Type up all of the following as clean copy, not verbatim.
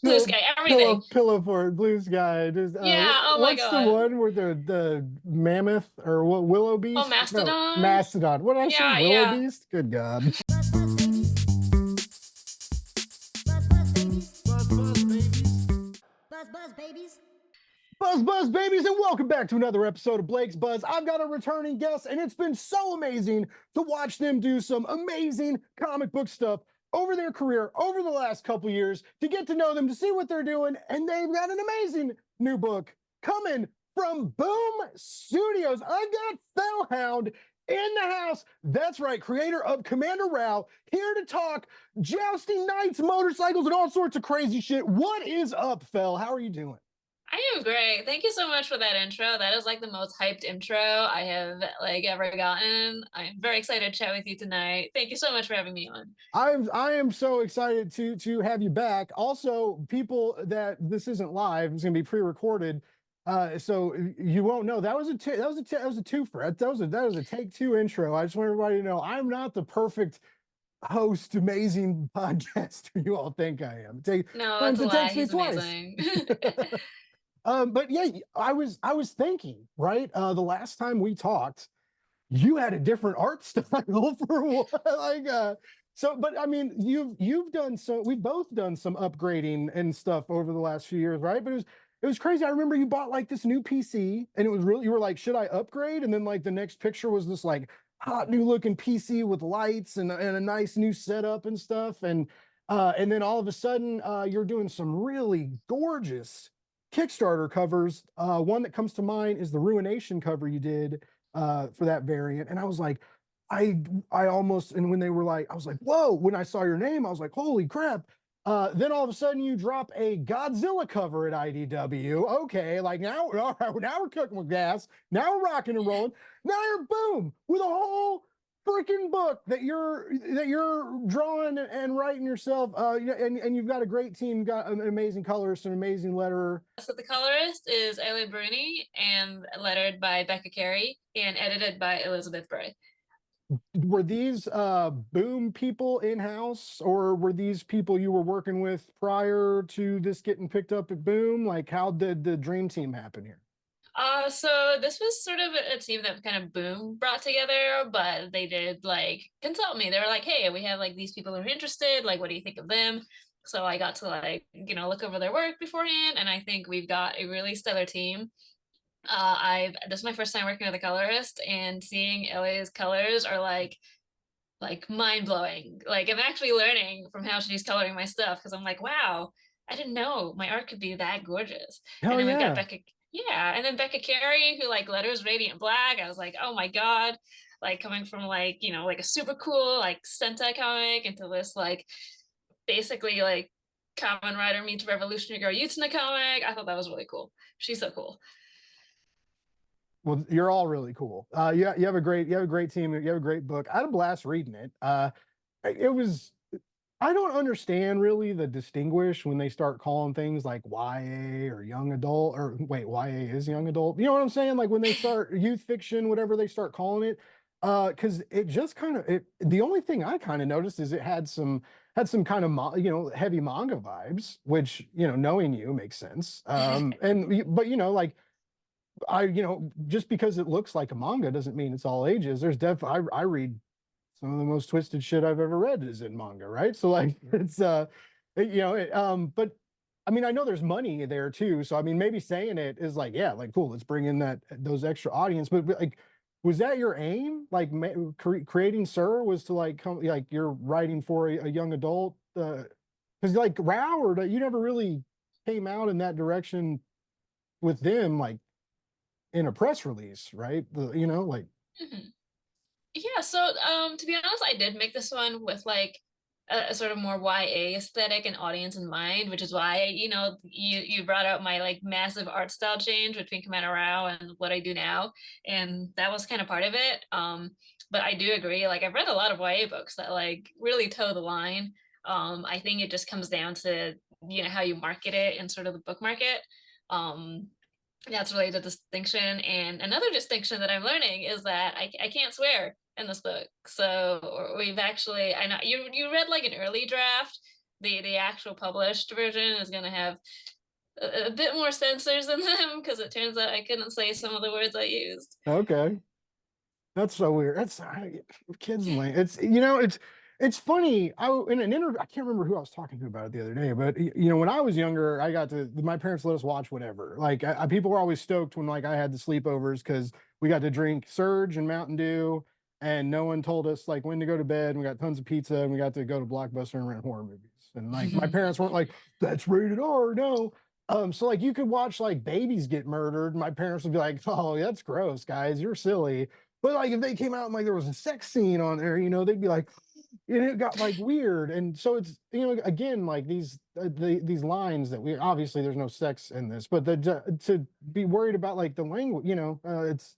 Blue Pillow, sky, everything. pillow fort, blue sky. Just Yeah, oh my what's the God. one where the mammoth or what willow Oh, beast? No, Mastodon. mastodon. What did I say? Yeah, Willow yeah. beast. Good God. Buzz babies, and welcome back to another episode of Blake's Buzz. I've got a returning guest, and it's been so amazing to watch them do some amazing comic book stuff over their career over the last couple years, to get to know them, to see what they're doing, and they've got an amazing new book coming from Boom Studios. I've got Hound in the house. That's right, creator of Commander Rao, here to talk jousting knights, motorcycles, and all sorts of crazy shit. What is up, Fel? How are you doing? I am great. Thank you so much for that intro. That is like the most hyped intro I have like ever gotten. I'm very excited to chat with you tonight. Thank you so much for having me on. I am so excited to have you back. Also, people that this isn't live, it's gonna be pre-recorded. So you won't know that was that was a twofer. That was a take two intro. I just want everybody to know I'm not the perfect host, amazing podcaster you all think I am. No, that's Sometimes a it lie. takes me He's twice. amazing. But yeah, I was thinking, right? The last time we talked, you had a different art style for what, like so. But I mean, you've done so, we've both done some upgrading and stuff over the last few years, right? But it was crazy. I remember you bought like this new PC, and it was really, you were like, should I upgrade? And then like the next picture was this like hot new looking PC with lights and a nice new setup and stuff. And then all of a sudden you're doing some really gorgeous Kickstarter covers. One that comes to mind is the Ruination cover you did for that variant. And I was like, I almost, and when they were like, I was like, whoa, when I saw your name, I was like, holy crap. Then all of a sudden you drop a Godzilla cover at IDW. Okay, like now, all right, now we're cooking with gas. Now we're rocking and rolling. Now you're boom with a whole freaking book that you're drawing and writing yourself. And you've got a great team, got an amazing colorist, an amazing letterer. So the colorist is Ellie Bruni and lettered by Becca Carey and edited by Elizabeth Bray. Were these boom people in house, or were these people you were working with prior to this getting picked up at Boom? Like, how did the dream team happen here? So this was sort of a team that kind of Boom brought together, but they did like consult me. They were like, "Hey, we have like these people who are interested. Like, what do you think of them?" So I got to like, look over their work beforehand, and I think we've got a really stellar team. I've This is my first time working with a colorist, and seeing Ellie's colors are like mind blowing. Like I'm actually learning from how she's coloring my stuff because I'm like, wow, I didn't know my art could be that gorgeous. And Hell then we've got yeah. Becca, yeah, and then Becca Carey who like letters Radiant Black. I was like, oh my god, like coming from like like a super cool like Sentai comic into this like basically like Kamen Rider meets Revolutionary Girl Utena comic. I thought that was really cool. She's so cool. Well, you're all really cool. You have a great team. You have a great book. I had a blast reading it. It was, I don't understand really the distinguish when they start calling things like YA or young adult, or wait, YA is young adult. You know what I'm saying? Like when they start youth fiction, whatever they start calling it. Because it just kind of it. The only thing I kind of noticed is it had some kind of heavy manga vibes, which knowing you makes sense. And but like just because it looks like a manga doesn't mean it's all ages. I read some of the most twisted shit I've ever read is in manga, right? So like but I mean I know there's money there too. So I mean maybe saying it is like, yeah, like cool, let's bring in those extra audience. But like was that your aim? Like creating S.I.R was to like come like you're writing for a young adult because like Rao or you never really came out in that direction with them like in a press release, right? Like Mhm. Yeah, so to be honest, I did make this one with like a sort of more YA aesthetic and audience in mind, which is why, you brought out my like massive art style change between Commander Rao and what I do now. And that was kind of part of it. But I do agree, like I've read a lot of YA books that like really toe the line. I think it just comes down to, how you market it and sort of the book market. Um, that's really the distinction. And another distinction that I'm learning is that I can't swear in this book. So we've actually, I know you read like an early draft. the actual published version is gonna have a bit more censors in them because it turns out I couldn't say some of the words I used. Okay. That's so weird. Kids and like it's it's funny. In an interview, I can't remember who I was talking to about it the other day, but when I was younger, I got to my parents let us watch whatever. Like people were always stoked when like I had the sleepovers because we got to drink Surge and Mountain Dew, and no one told us like when to go to bed. And we got tons of pizza, and we got to go to Blockbuster and rent horror movies. And like my parents weren't like that's rated R, no. So like you could watch like babies get murdered. My parents would be like, "Oh, that's gross, guys. You're silly." But like if they came out and like there was a sex scene on there, they'd be like, and it got like weird. And so it's again like these lines that we obviously there's no sex in this, but to be worried about like the language, it's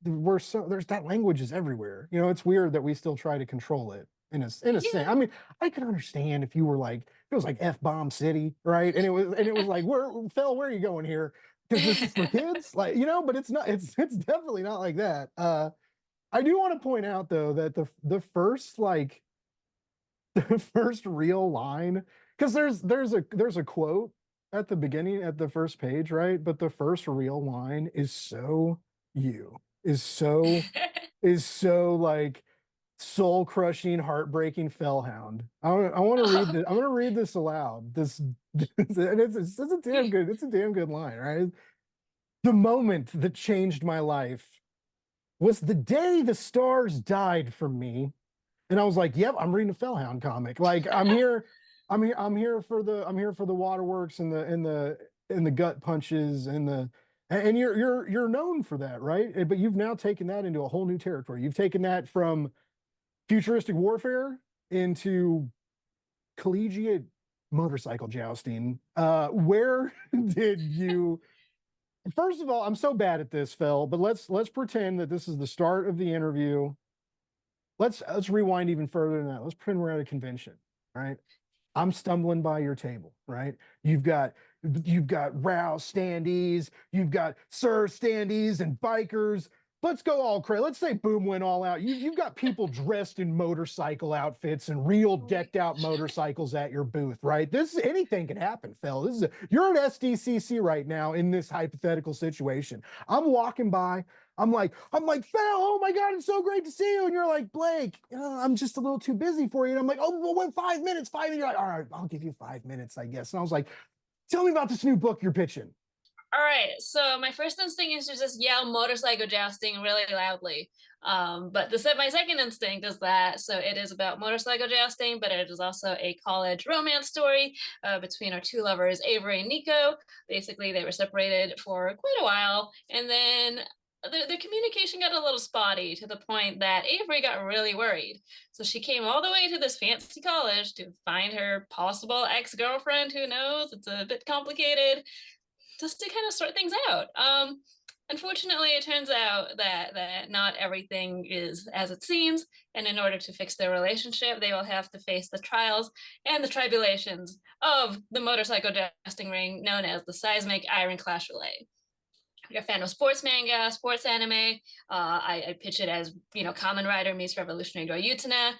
we're so there's that language is everywhere. It's weird that we still try to control it in a sense. Yeah. I mean, I could understand if you were like it was like F bomb city, right? And it was like where are you going here? Because this is for kids, like but it's not. It's definitely not like that. I do want to point out though that the first like the first real line because there's a quote at the beginning at the first page, right? But the first real line is so you is so like soul crushing, heartbreaking fellhound. I want to read Oh, this. I'm going to read this aloud. And it's a damn good line, right? The moment that changed my life was the day the stars died for me. And I was like, yep, I'm reading a Fellhound comic. Like I'm here for the waterworks and the gut punches and you're known for that, right? But you've now taken that into a whole new territory. You've taken that from futuristic warfare into collegiate motorcycle jousting. Where did you First of all, I'm so bad at this, Phil, but let's pretend that this is the start of the interview. Let's rewind even further than that. Let's pretend we're at a convention, right? I'm stumbling by your table, right? You've got Rouse standees, you've got Sir standees and bikers. Let's go all crazy. Let's say boom went all out. You've got people dressed in motorcycle outfits and real decked out motorcycles at your booth, right? This anything can happen, Phil. You're at SDCC right now in this hypothetical situation. I'm walking by. I'm like, Phil, oh my God, it's so great to see you. And you're like, Blake, I'm just a little too busy for you. And I'm like, oh, well, wait, 5 minutes, 5 minutes. You're like, all right, I'll give you 5 minutes, I guess. And I was like, tell me about this new book you're pitching. all right. So my first instinct is to just yell motorcycle jousting really loudly. But my second instinct is that so it is about motorcycle jousting, but it is also a college romance story between our two lovers, Avery and Nico. Basically, they were separated for quite a while, and then the communication got a little spotty to the point that Avery got really worried. So she came all the way to this fancy college to find her possible ex girlfriend. Who knows? It's a bit complicated just to kind of sort things out. Unfortunately, it turns out that not everything is as it seems, and in order to fix their relationship, they will have to face the trials and the tribulations of the motorcycle jousting ring known as the Seismic Iron Clash Relay. If you're a fan of sports manga, sports anime, I pitch it as Kamen Rider meets Revolutionary Door Utena.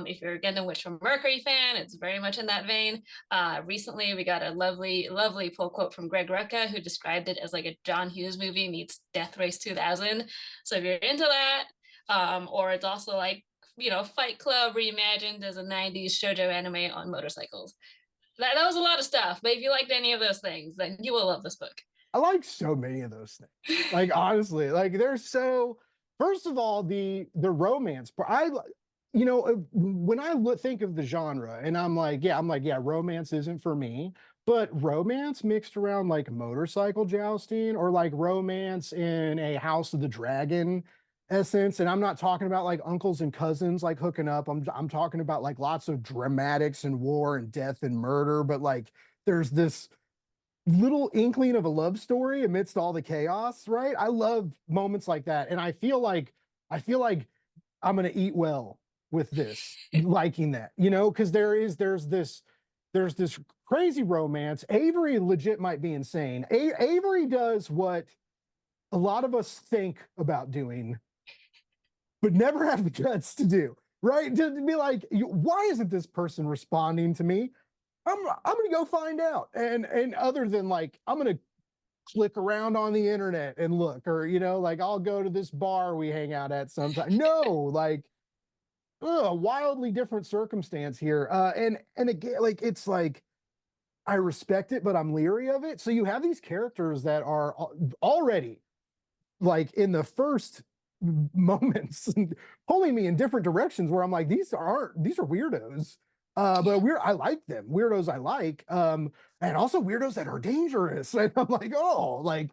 If you're a Gundam Witch from Mercury fan, it's very much in that vein. Recently, we got a lovely, lovely pull quote from Greg Rucka, who described it as like a John Hughes movie meets Death Race 2000. So if you're into that, or it's also like Fight Club reimagined as a 90s shoujo anime on motorcycles. That was a lot of stuff, but if you liked any of those things, then you will love this book. I like so many of those things. Like honestly, like they're so. First of all, the romance part. When I think of the genre, and I'm like, yeah, romance isn't for me. But romance mixed around like motorcycle jousting or like romance in a House of the Dragon essence. And I'm not talking about like uncles and cousins like hooking up. I'm talking about like lots of dramatics and war and death and murder. But like there's this little inkling of a love story amidst all the chaos, right? I love moments like that. And I feel like I'm gonna eat well with this, liking that, because there's this crazy romance. Avery legit might be insane. Avery does what a lot of us think about doing, but never have the guts to do, right? To be like, why isn't this person responding to me? I'm gonna go find out. And other than like I'm gonna click around on the internet and look, or like I'll go to this bar we hang out at sometime. No, like a wildly different circumstance here. And again, like it's like I respect it, but I'm leery of it. So you have these characters that are already like in the first moments pulling me in different directions where I'm like, these are weirdos. But weird I like them. Weirdos I like. And also weirdos that are dangerous. And I'm like, oh, like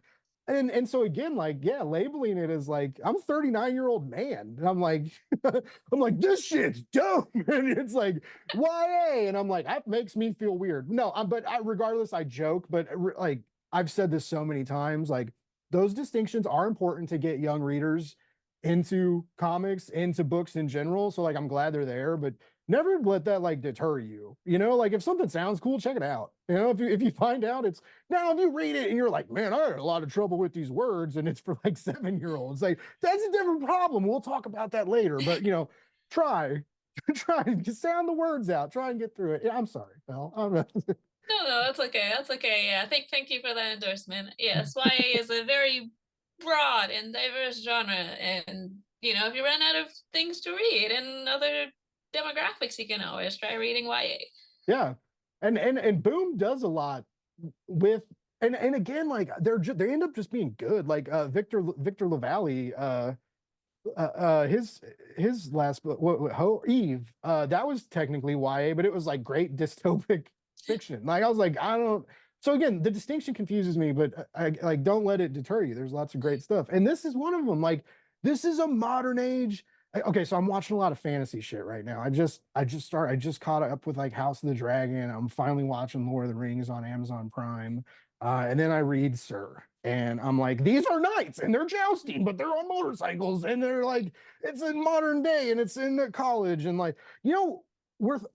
and so again, like, yeah, labeling it as like I'm a 39-year-old man. And I'm like, I'm like, this shit's dope. And it's like YA. And I'm like, that makes me feel weird. No, but regardless, I joke, but like I've said this so many times, like those distinctions are important to get young readers into comics, into books in general. So like I'm glad they're there, but never let that like deter you. Like if something sounds cool, check it out. If you find out it's now if you read it and you're like, man, I had a lot of trouble with these words, and it's for like 7-year-olds, like that's a different problem. We'll talk about that later. But try try to sound the words out, try and get through it. Yeah, I'm sorry, pal. No, no, that's okay. That's okay. Yeah, thank you for that endorsement. Yes, YA is a very broad and diverse genre, and if you run out of things to read and other demographics, you can always try reading YA. Yeah. And Boom does a lot with and again, like they end up just being good. Like Victor Lavallee, his last book, Eve, that was technically YA, but it was like great dystopic fiction. Like I was like, I don't. So again, the distinction confuses me, but I like don't let it deter you. There's lots of great stuff, and this is one of them. Like this is a modern age. Okay, so I'm watching a lot of fantasy shit right now. I just caught up with like House of the Dragon. I'm finally watching Lord of the Rings on Amazon Prime. And then I read S.I.R. And I'm like, these are knights and they're jousting, but they're on motorcycles and they're like, it's in modern day and it's in the college. And like,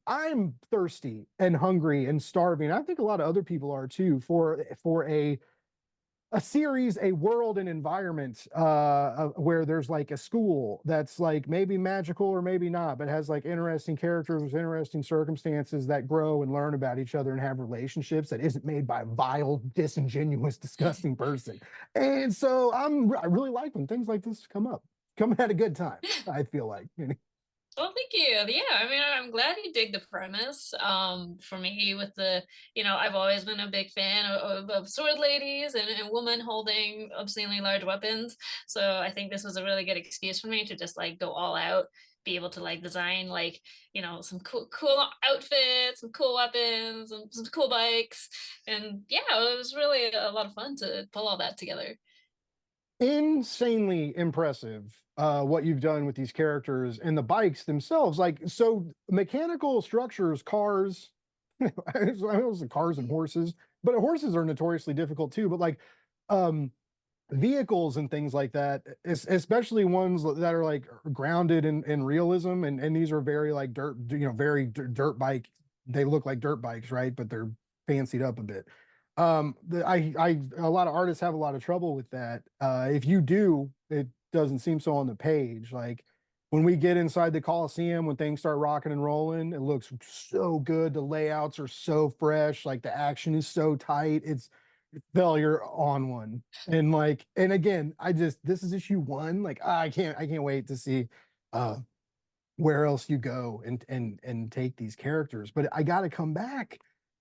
I'm thirsty and hungry and starving. I think a lot of other people are too for a series, a world, and environment where there's like a school that's like maybe magical or maybe not, but has like interesting characters with interesting circumstances that grow and learn about each other and have relationships that isn't made by a vile, disingenuous, disgusting person. And so I really like when things like this come up, coming at a good time. I feel like. Well, thank you. Yeah, I mean, I'm glad you dig the premise. For me, with I've always been a big fan of sword ladies and women holding obscenely large weapons. So I think this was a really good excuse for me to just like go all out, be able to like design like some cool outfits, some cool weapons, some cool bikes, and yeah, it was really a lot of fun to pull all that together. Insanely impressive what you've done with these characters and the bikes themselves. Like, so mechanical structures, cars, I was the cars and horses, but horses are notoriously difficult too. But like, um, vehicles and things like that, especially ones that are like grounded in realism, and these are very like dirt, very dirt bike. They look like dirt bikes, right? But they're fancied up a bit. A lot of artists have a lot of trouble with that. If you do, it doesn't seem so on the page. Like when we get inside the Coliseum, when things start rocking and rolling, it looks so good. The layouts are so fresh. Like the action is so tight. It's failure on one. And again, this is issue one. Like I can't wait to see uh where else you go and take these characters. But I got to come back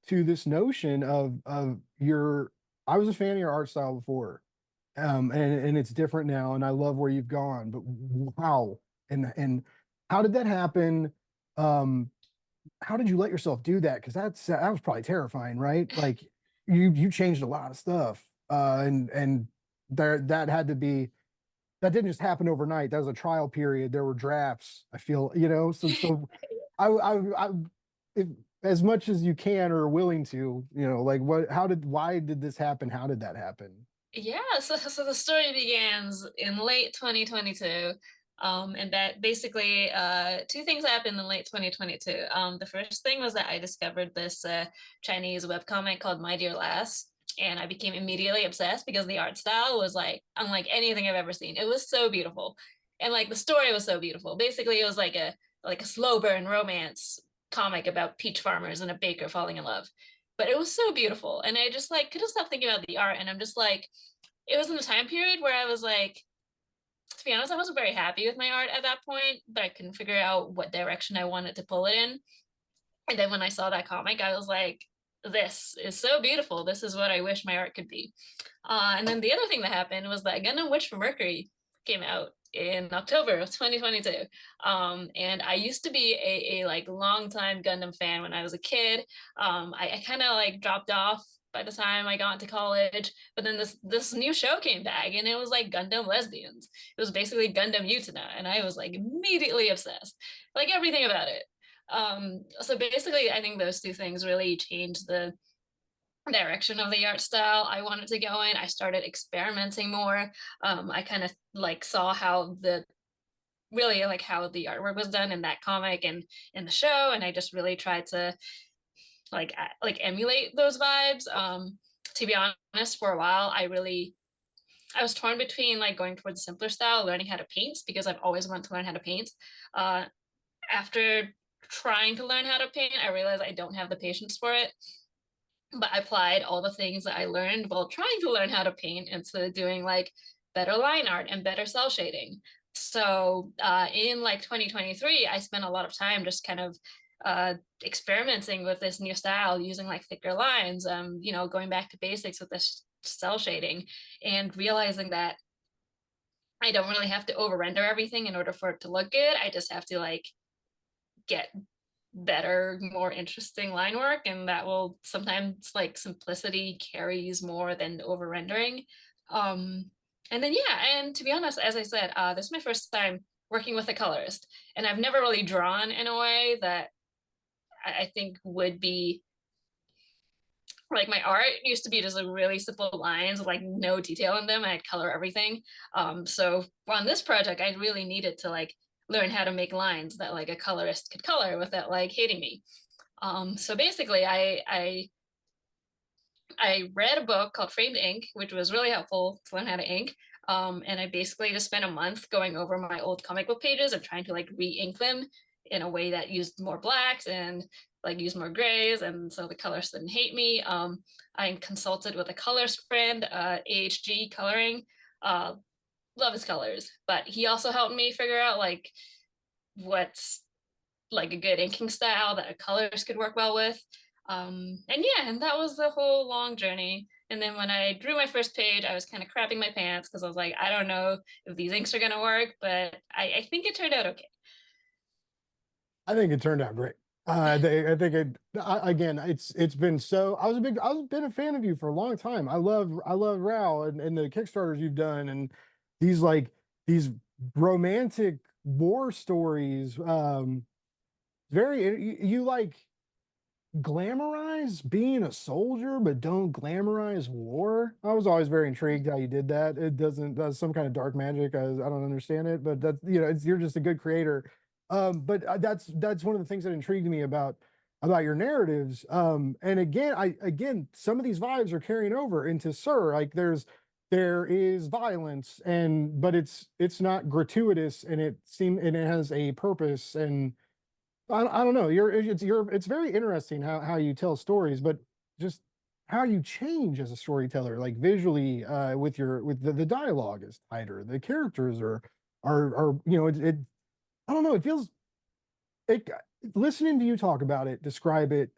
to this notion of your. I was a fan of your art style before, and it's different now, and I love where you've gone. But wow, and how did that happen? Um, how did you let yourself do that? Because that was probably terrifying, right? Like you changed a lot of stuff, and there that had to be that didn't just happen overnight. That was a trial period. There were drafts. I feel, so I if, as much as you can or are willing to, like why did this happen? How did that happen? Yeah, so the story begins in late 2022. And that basically two things happened in late 2022. The first thing was that I discovered this Chinese webcomic called My Dear Lass, and I became immediately obsessed because the art style was like unlike anything I've ever seen. It was so beautiful, and like the story was so beautiful. Basically, it was like a slow burn romance comic about peach farmers and a baker falling in love. But it was so beautiful. And I just like couldn't stop thinking about the art. And I'm just like, it was in a time period where I was like, to be honest, I wasn't very happy with my art at that point, but I couldn't figure out what direction I wanted to pull it in. And then when I saw that comic, I was like, this is so beautiful. This is what I wish my art could be. And then the other thing that happened was that Gundam Witch for Mercury came out in October of 2022. And I used to be a like long time Gundam fan when I was a kid. I kind of like dropped off by the time I got into college, but then this new show came back, and it was like Gundam Lesbians. It was basically Gundam Utena, and I was like immediately obsessed, like everything about it. So basically, I think those two things really changed the direction of the art style I wanted to go in. I started experimenting more. I kind of like saw how the really like how the artwork was done in that comic and in the show, and I just really tried to like emulate those vibes. To be honest, for a while, I was torn between like going towards a simpler style, learning how to paint because I've always wanted to learn how to paint. Uh, After trying to learn how to paint, I realized I don't have the patience for it, but I applied all the things that I learned while trying to learn how to paint into doing like better line art and better cell shading. So in like 2023, I spent a lot of time just kind of experimenting with this new style, using like thicker lines, going back to basics with this cell shading, and realizing that I don't really have to over render everything in order for it to look good. I just have to like get better, more interesting line work, and that will sometimes like simplicity carries more than over rendering. Um, and then yeah, and to be honest, as I said, this is my first time working with a colorist, and I've never really drawn in a way that I think would be like my art used to be just like really simple lines with like no detail in them. I'd color everything. So on this project, I really needed to like learn how to make lines that like a colorist could color without like hating me. So basically, I read a book called Framed Ink, which was really helpful to learn how to ink. And I basically just spent a month going over my old comic book pages and trying to like re-ink them in a way that used more blacks and like used more grays, and so the colors didn't hate me. I consulted with a colorist friend, AHG Coloring. Uh, love his colors, but he also helped me figure out like what's like a good inking style that colors could work well with. And yeah, and that was the whole long journey. And then when I drew my first page, I was kind of crapping my pants because I was like, I don't know if these inks are gonna work, but I think it turned out okay. I think it turned out great. I think again, it's been so. I was been a fan of you for a long time. I love Rao and the Kickstarters you've done and these like these romantic war stories. Very you like glamorize being a soldier, but don't glamorize war. I was always very intrigued how you did that. It doesn't That's some kind of dark magic. I don't understand it, but that's you're just a good creator. But that's one of the things that intrigued me about your narratives. And again, some of these vibes are carrying over into S.I.R. Like there is violence, and but it's not gratuitous, and it has a purpose. And I don't know. It's very interesting how you tell stories, but just how you change as a storyteller, like visually, with the dialogue is tighter. The characters are I don't know. It feels it listening to you talk about it, describe it,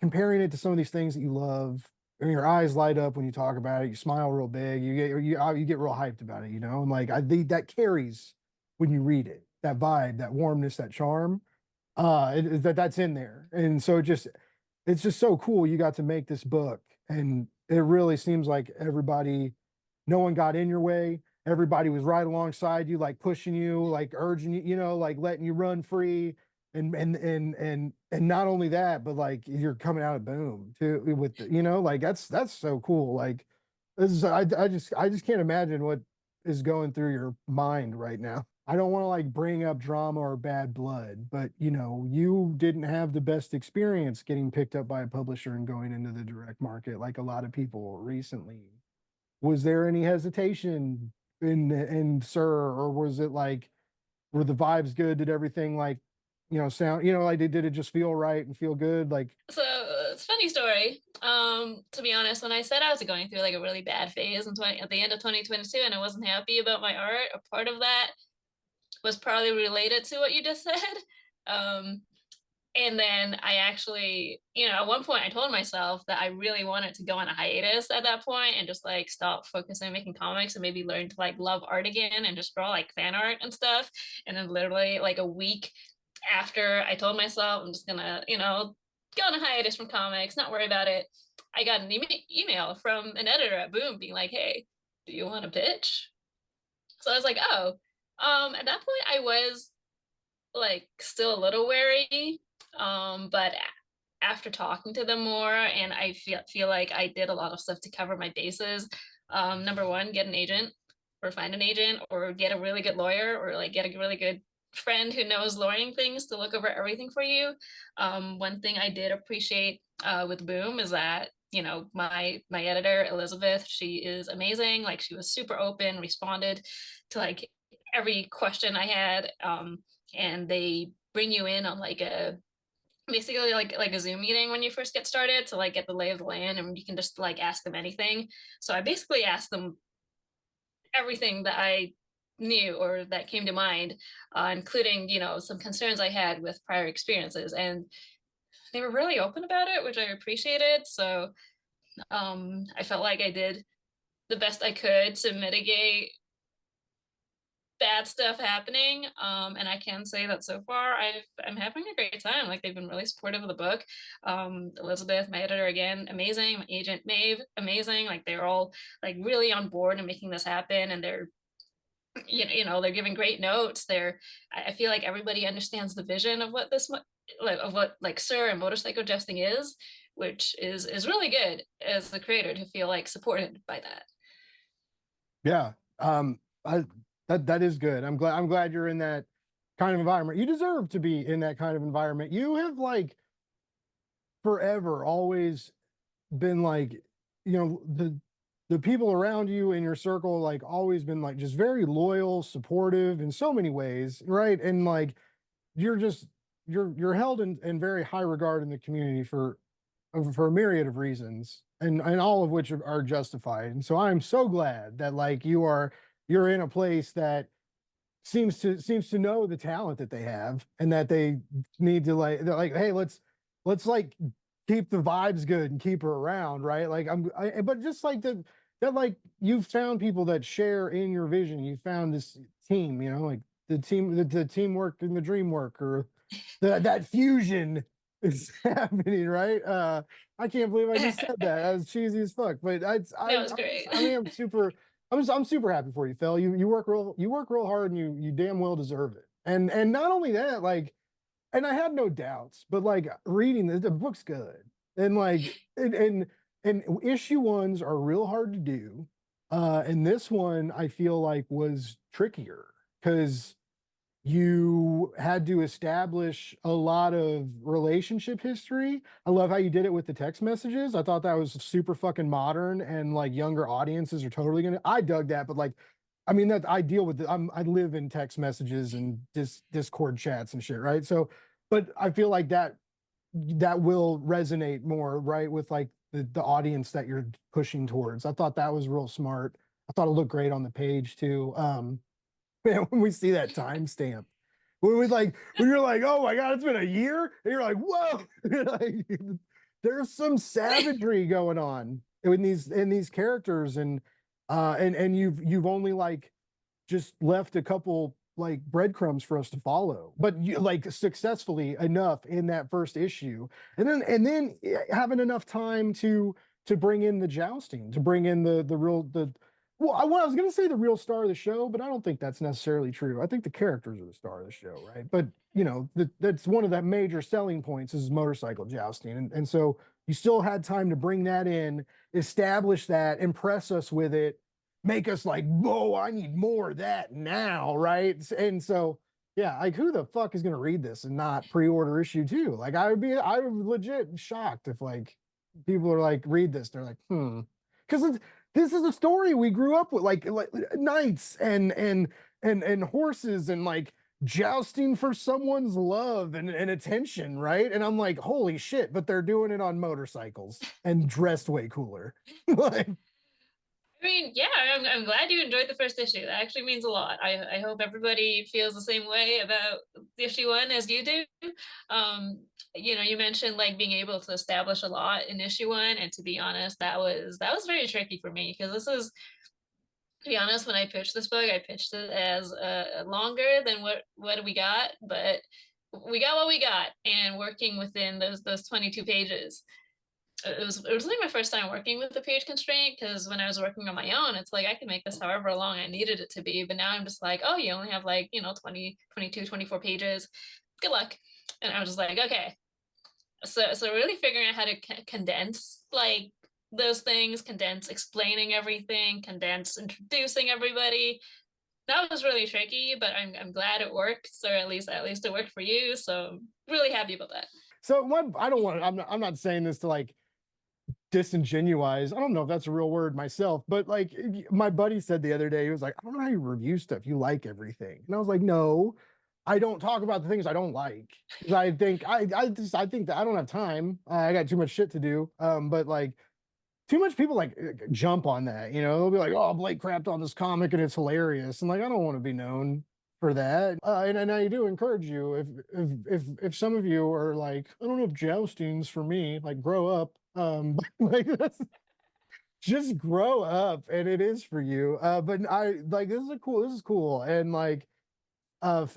comparing it to some of these things that you love. I mean, your eyes light up when you talk about it. You smile real big. You get real hyped about it, and like I think that carries when you read it. That vibe, that warmness, that charm that's in there. And so it's just so cool you got to make this book. And it really seems like no one got in your way. Everybody was right alongside you, like pushing you, like urging you, like letting you run free. And not only that, but like you're coming out of boom too with like that's so cool. Like this is I just can't imagine what is going through your mind right now. I don't want to like bring up drama or bad blood, but you didn't have the best experience getting picked up by a publisher and going into the direct market like a lot of people recently. Was there any hesitation in S.I.R, or was it like were the vibes good? Did everything like sound, like did it just feel right and feel good? Like, So it's a funny story. To be honest, when I said I was going through like a really bad phase at the end of 2022 and I wasn't happy about my art, a part of that was probably related to what you just said. Um, and then I actually, at one point I told myself that I really wanted to go on a hiatus at that point and just like stop focusing on making comics and maybe learn to like love art again and just draw like fan art and stuff. And then literally like a week after I told myself I'm just gonna, go on a hiatus from comics, not worry about it, I got an email from an editor at Boom being like, hey, do you want to pitch? So I was like, oh, at that point I was like still a little wary. But after talking to them more, and I feel like I did a lot of stuff to cover my bases. Number one, get an agent, or find an agent, or get a really good lawyer, or like get a really good friend who knows lawyering things to look over everything for you. One thing I did appreciate with Boom is that my editor Elizabeth, she is amazing. Like she was super open, responded to like every question I had. And they bring you in on like a basically like a Zoom meeting when you first get started to like get the lay of the land, and you can just like ask them anything. So I basically asked them everything that I knew or that came to mind, including some concerns I had with prior experiences, and they were really open about it, which I appreciated. So I felt like I did the best I could to mitigate bad stuff happening. And I can say that so far I'm having a great time. Like they've been really supportive of the book. Elizabeth, my editor, again, amazing. My agent Maeve, amazing. Like they're all like really on board and making this happen, and they're they're giving great notes. I feel like everybody understands the vision of what like S.I.R and motorcycle jousting is, which is really good as the creator to feel like supported by that. yeah, I that is good. I'm glad you're in that kind of environment. You deserve to be in that kind of environment. You have like forever always been like, the people around you in your circle like always been like just very loyal, supportive in so many ways, right? And like you're just you're held in very high regard in the community for a myriad of reasons, and all of which are justified. And so I'm so glad that like you're in a place that seems to know the talent that they have, and that they need to like, they're like, hey, let's like keep the vibes good and keep her around, right? Like but just like that like you've found people that share in your vision. You found this team, like the teamwork and the dream work, or that fusion is happening, right? I can't believe I just said that. That was cheesy as fuck, but No, it's great. I'm super, I'm super happy for you, Phil. You work real hard, and you damn well deserve it. And not only that, like, and I had no doubts, but like reading the book's good, and like and issue ones are real hard to do, and this one I feel like was trickier because you had to establish a lot of relationship history. I love how you did it with the text messages. I thought that was super fucking modern, and like younger audiences are totally gonna. I dug that, but like, I mean, that I deal with. I live in text messages and Discord chats and shit, right? So, but I feel like that will resonate more, right, with like the audience that you're pushing towards. I thought that was real smart. I thought it looked great on the page too. Man, when we see that timestamp, when you're like, oh my God, it's been a year, and you're like, whoa, like, there's some savagery going on in these characters, and you've only like just left a couple like breadcrumbs for us to follow, but you like successfully enough in that first issue, and then having enough time to bring in the jousting, to bring in the real the well, I was going to say the real star of the show, but I don't think that's necessarily true. I think the characters are the star of the show, right? But that's one of the major selling points is motorcycle jousting, and so you still had time to bring that in, establish that, impress us with it, make us like, whoa, I need more of that now, right? And so, yeah, like who the fuck is gonna read this and not pre-order issue two? Like I would be legit shocked if like people are like read this, they're like, because this is a story we grew up with, like knights and horses and like jousting for someone's love and attention, right? And I'm like, holy shit, but they're doing it on motorcycles and dressed way cooler. Like, I mean, yeah, I'm glad you enjoyed the first issue. That actually means a lot. I hope everybody feels the same way about issue one as you do. Um, you mentioned like being able to establish a lot in issue one, and to be honest, that was very tricky for me because this is, to be honest, when I pitched this book, I pitched it as longer than what we got, but we got what we got, and working within those 22 pages, it was like my first time working with the page constraint, because when I was working on my own, it's like I could make this however long I needed it to be, but now I'm just like, oh, you only have like 20, 22, 24 pages, good luck. And I was just like, okay, so really figuring out how to condense like those things, condense explaining everything, condense introducing everybody, that was really tricky, but I'm glad it worked. So at least it worked for you. So really happy about that. so what I don't want, I'm not saying this to like disingenuous. I don't know if that's a real word myself, but like my buddy said the other day, he was like, I don't know how you review stuff. You like everything. And I was like, no, I don't talk about the things I don't like. Because I think that I don't have time. I got too much shit to do. But like too much people like jump on that, they'll be like, oh, Blake crapped on this comic and it's hilarious. And like, I don't want to be known for that. And I do encourage you, if some of you are like, I don't know if jousting's for me, like grow up. Like that's just grow up and it is for you. But I like this is cool. And like I've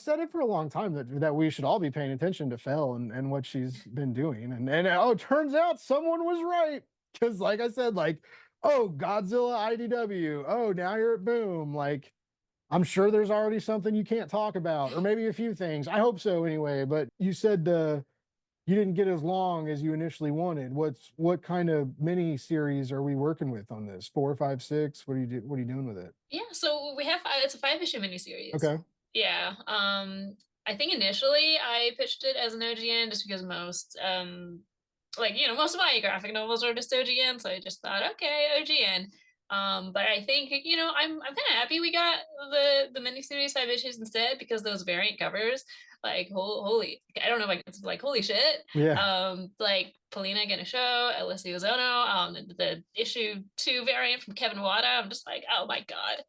said it for a long time that we should all be paying attention to Fell and what she's been doing. And oh, it turns out someone was right. Because like I said, like, oh, Godzilla IDW. Oh, now you're at Boom. Like, I'm sure there's already something you can't talk about, or maybe a few things. I hope so anyway. But you said you didn't get as long as you initially wanted. What kind of mini series are we working with on this? 4, 5, 6? What are you doing with it? Yeah, so we have it's a 5 issue miniseries. Okay. Yeah. I think initially I pitched it as an OGN just because most of my graphic novels are just OGN, so I just thought, okay, OGN. But I think, I'm kind of happy we got the miniseries 5 issues instead, because those variant covers, like holy, I don't know if I can like holy shit. Yeah. Like Polina getting a show, Alessio Zono, the issue 2 variant from Kevin Wada. I'm just like, oh my god,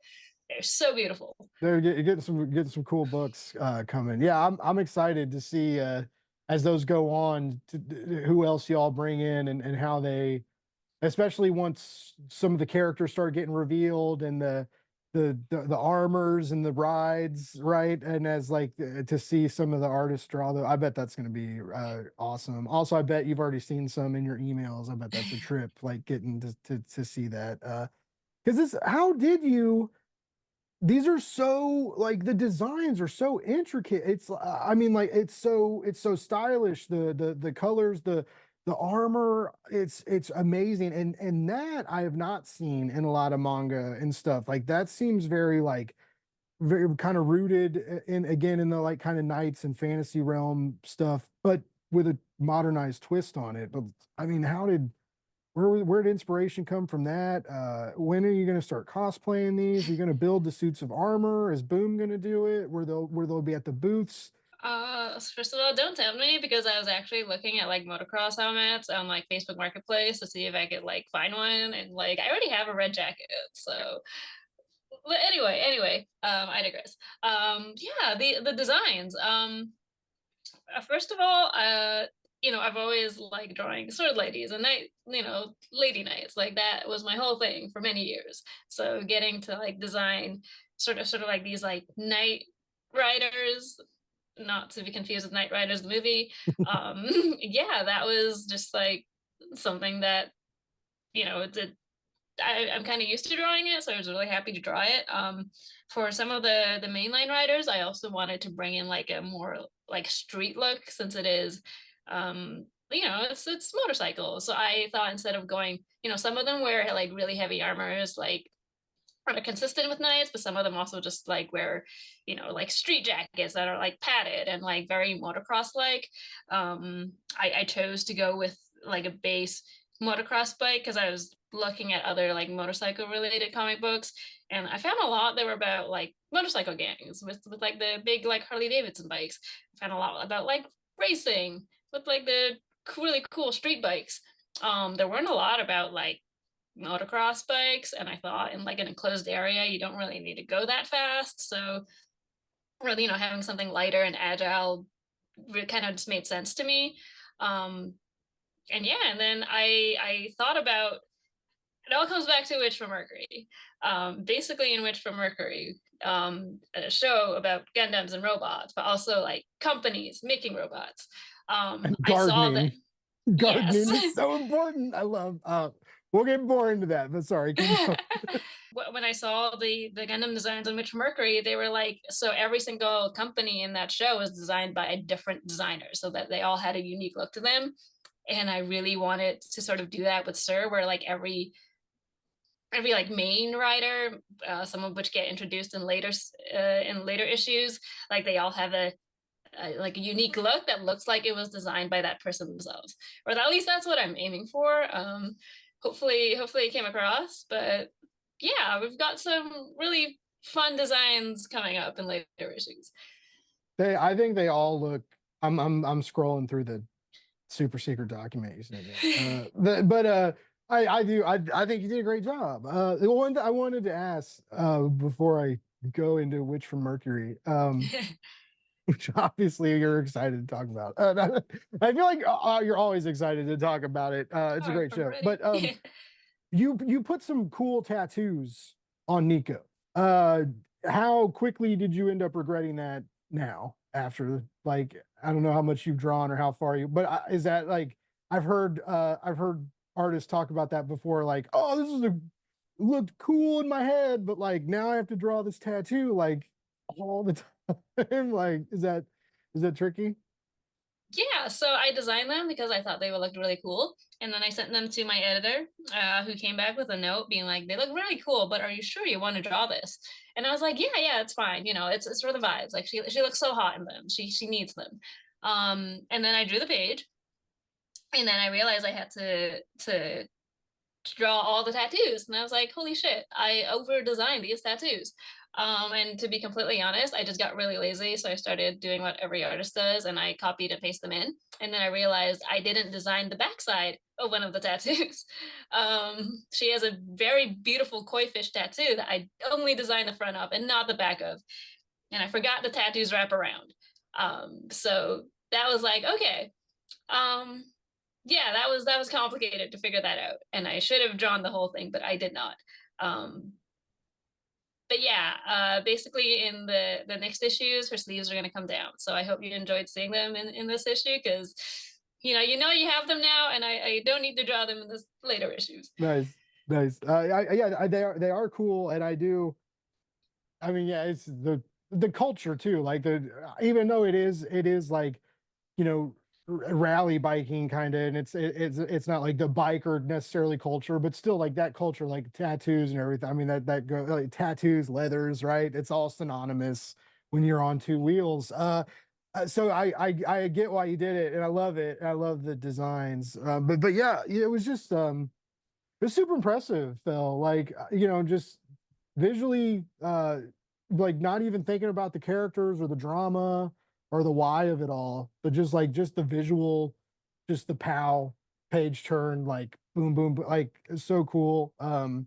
they're so beautiful. They're getting some cool books coming. Yeah, I'm excited to see as those go on who else y'all bring in and how they, especially once some of the characters start getting revealed and the armors and the rides, right? And as like to see some of the artists draw, I bet that's going to be awesome. Also, I bet you've already seen some in your emails. I bet that's a trip, like getting to see that. Because this, how did you? These are so like the designs are so intricate. It's I mean like it's so stylish. The colors, the armor, it's amazing. And that I have not seen in a lot of manga and stuff. Like that seems very like very kind of rooted in again in the like kind of knights and fantasy realm stuff, but with a modernized twist on it. But I mean, where did inspiration come from that? When are you going to start cosplaying these? Are you going to build the suits of armor? Is Boom going to do it? Where they'll be at the booths? First of all, don't tempt me, because I was actually looking at like motocross helmets on like Facebook Marketplace to see if I could like find one, and like I already have a red jacket, so. But anyway, I digress. Yeah, the designs. First of all, I've always liked drawing sword ladies and lady knights. Like that was my whole thing for many years. So getting to like design sort of like these like knight riders, not to be confused with Knight Riders the movie. Yeah, that was just like something that I'm kind of used to drawing it, so I was really happy to draw it. For some of the mainline riders, I also wanted to bring in like a more like street look, since it is, it's motorcycles. So I thought, instead of going, some of them wear like really heavy armors, like are consistent with knights, but some of them also just like wear, like street jackets that are like padded and like very motocross like. I chose to go with like a base motocross bike because I was looking at other like motorcycle related comic books, and I found a lot that were about like motorcycle gangs with like the big like Harley Davidson bikes. I found a lot about like racing with like the really cool street bikes. There weren't a lot about like motocross bikes, and I thought in like an enclosed area you don't really need to go that fast, so really, having something lighter and agile kind of just made sense to me. um and yeah, and then I thought about, it all comes back to Witch from Mercury. Basically, in Witch from Mercury, a show about Gundams and robots, but also like companies making robots. And I saw that. gardening. Yes. Gardening is so important. I love we'll get more into that, but sorry, keep going. When I saw the Gundam designs on Witch Mercury, they were like, so every single company in that show was designed by a different designer, so that they all had a unique look to them. And I really wanted to sort of do that with S.I.R, where like every like main writer, some of which get introduced in later issues, like they all have like a unique look that looks like it was designed by that person themselves, or at least that's what I'm aiming for. Hopefully it came across, but yeah, we've got some really fun designs coming up in later issues. I think they all look. I'm scrolling through the super secret document you sent me. But I think you did a great job. The one that I wanted to ask before I go into Witch from Mercury, which obviously you're excited to talk about. I feel like you're always excited to talk about it. It's a Oh, great I'm show. ready. But you put some cool tattoos on Nico. Uh, how quickly did you end up regretting that now after like I don't know how much you've drawn or how far you, but is that like I've heard artists talk about that before, like, oh, this is a looked cool in my head, but like now I have to draw this tattoo like all the time. Like, is that tricky? Yeah, so I designed them because I thought they would look really cool. And then I sent them to my editor, who came back with a note being like, they look really cool, but are you sure you want to draw this? And I was like, yeah, it's fine. It's for the vibes. Like she looks so hot in them. She needs them. And then I drew the page, and then I realized I had to draw all the tattoos. And I was like, holy shit, I over designed these tattoos. And to be completely honest, I just got really lazy. So I started doing what every artist does, and I copied and pasted them in. And then I realized I didn't design the backside of one of the tattoos. She has a very beautiful koi fish tattoo that I only designed the front of and not the back of. And I forgot the tattoos wrap around. So that was like, okay. Um, yeah, that was complicated to figure that out, and I should have drawn the whole thing, but I did not. Um, but yeah, basically in the next issues, her sleeves are going to come down. So I hope you enjoyed seeing them in this issue, because you have them now, and I don't need to draw them in this later issues. Nice, nice. Yeah, they are cool, and I do. I mean, yeah, it's the culture too. Like the even though it is like you know rally biking kind of, and it's not like the biker necessarily culture, but still like that culture, like tattoos and everything. I mean that go like tattoos, leathers, right? It's all synonymous when you're on two wheels. So I get why you did it, and I love it. I love the designs. But yeah, it was just it was super impressive, Phil. Like, just visually, like not even thinking about the characters or the drama or the why of it all, but just the visual, just the pow page turn, like boom, boom, like it's so cool. It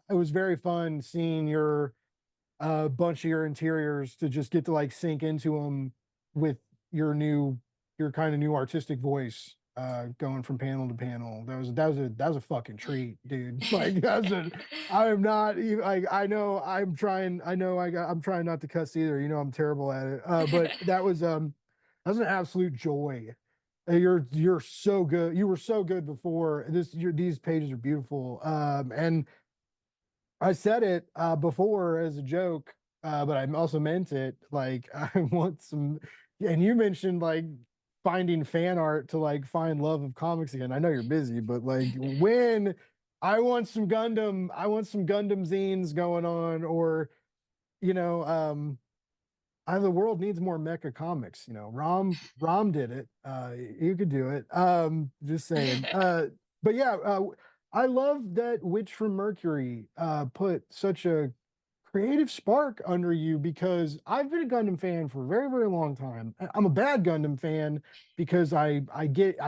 was very fun seeing your bunch of your interiors to just get to like sink into them with your new your kind of new artistic voice going from panel to panel. That was a fucking treat, dude. Like I am not even like I'm trying not to cuss either. I'm terrible at it. But that was an absolute joy. You're so good. You were so good before these pages are beautiful. And I said it before as a joke, but I also meant it. Like I want some, and you mentioned like finding fan art to like find love of comics again. I know you're busy, but like when I want some Gundam zines going on, or you know, the world needs more mecha comics. Rom did it. You could do it. Just saying. but yeah, I love that Witch from Mercury put such a creative spark under you because I've been a Gundam fan for a very, very long time. I'm a bad Gundam fan because I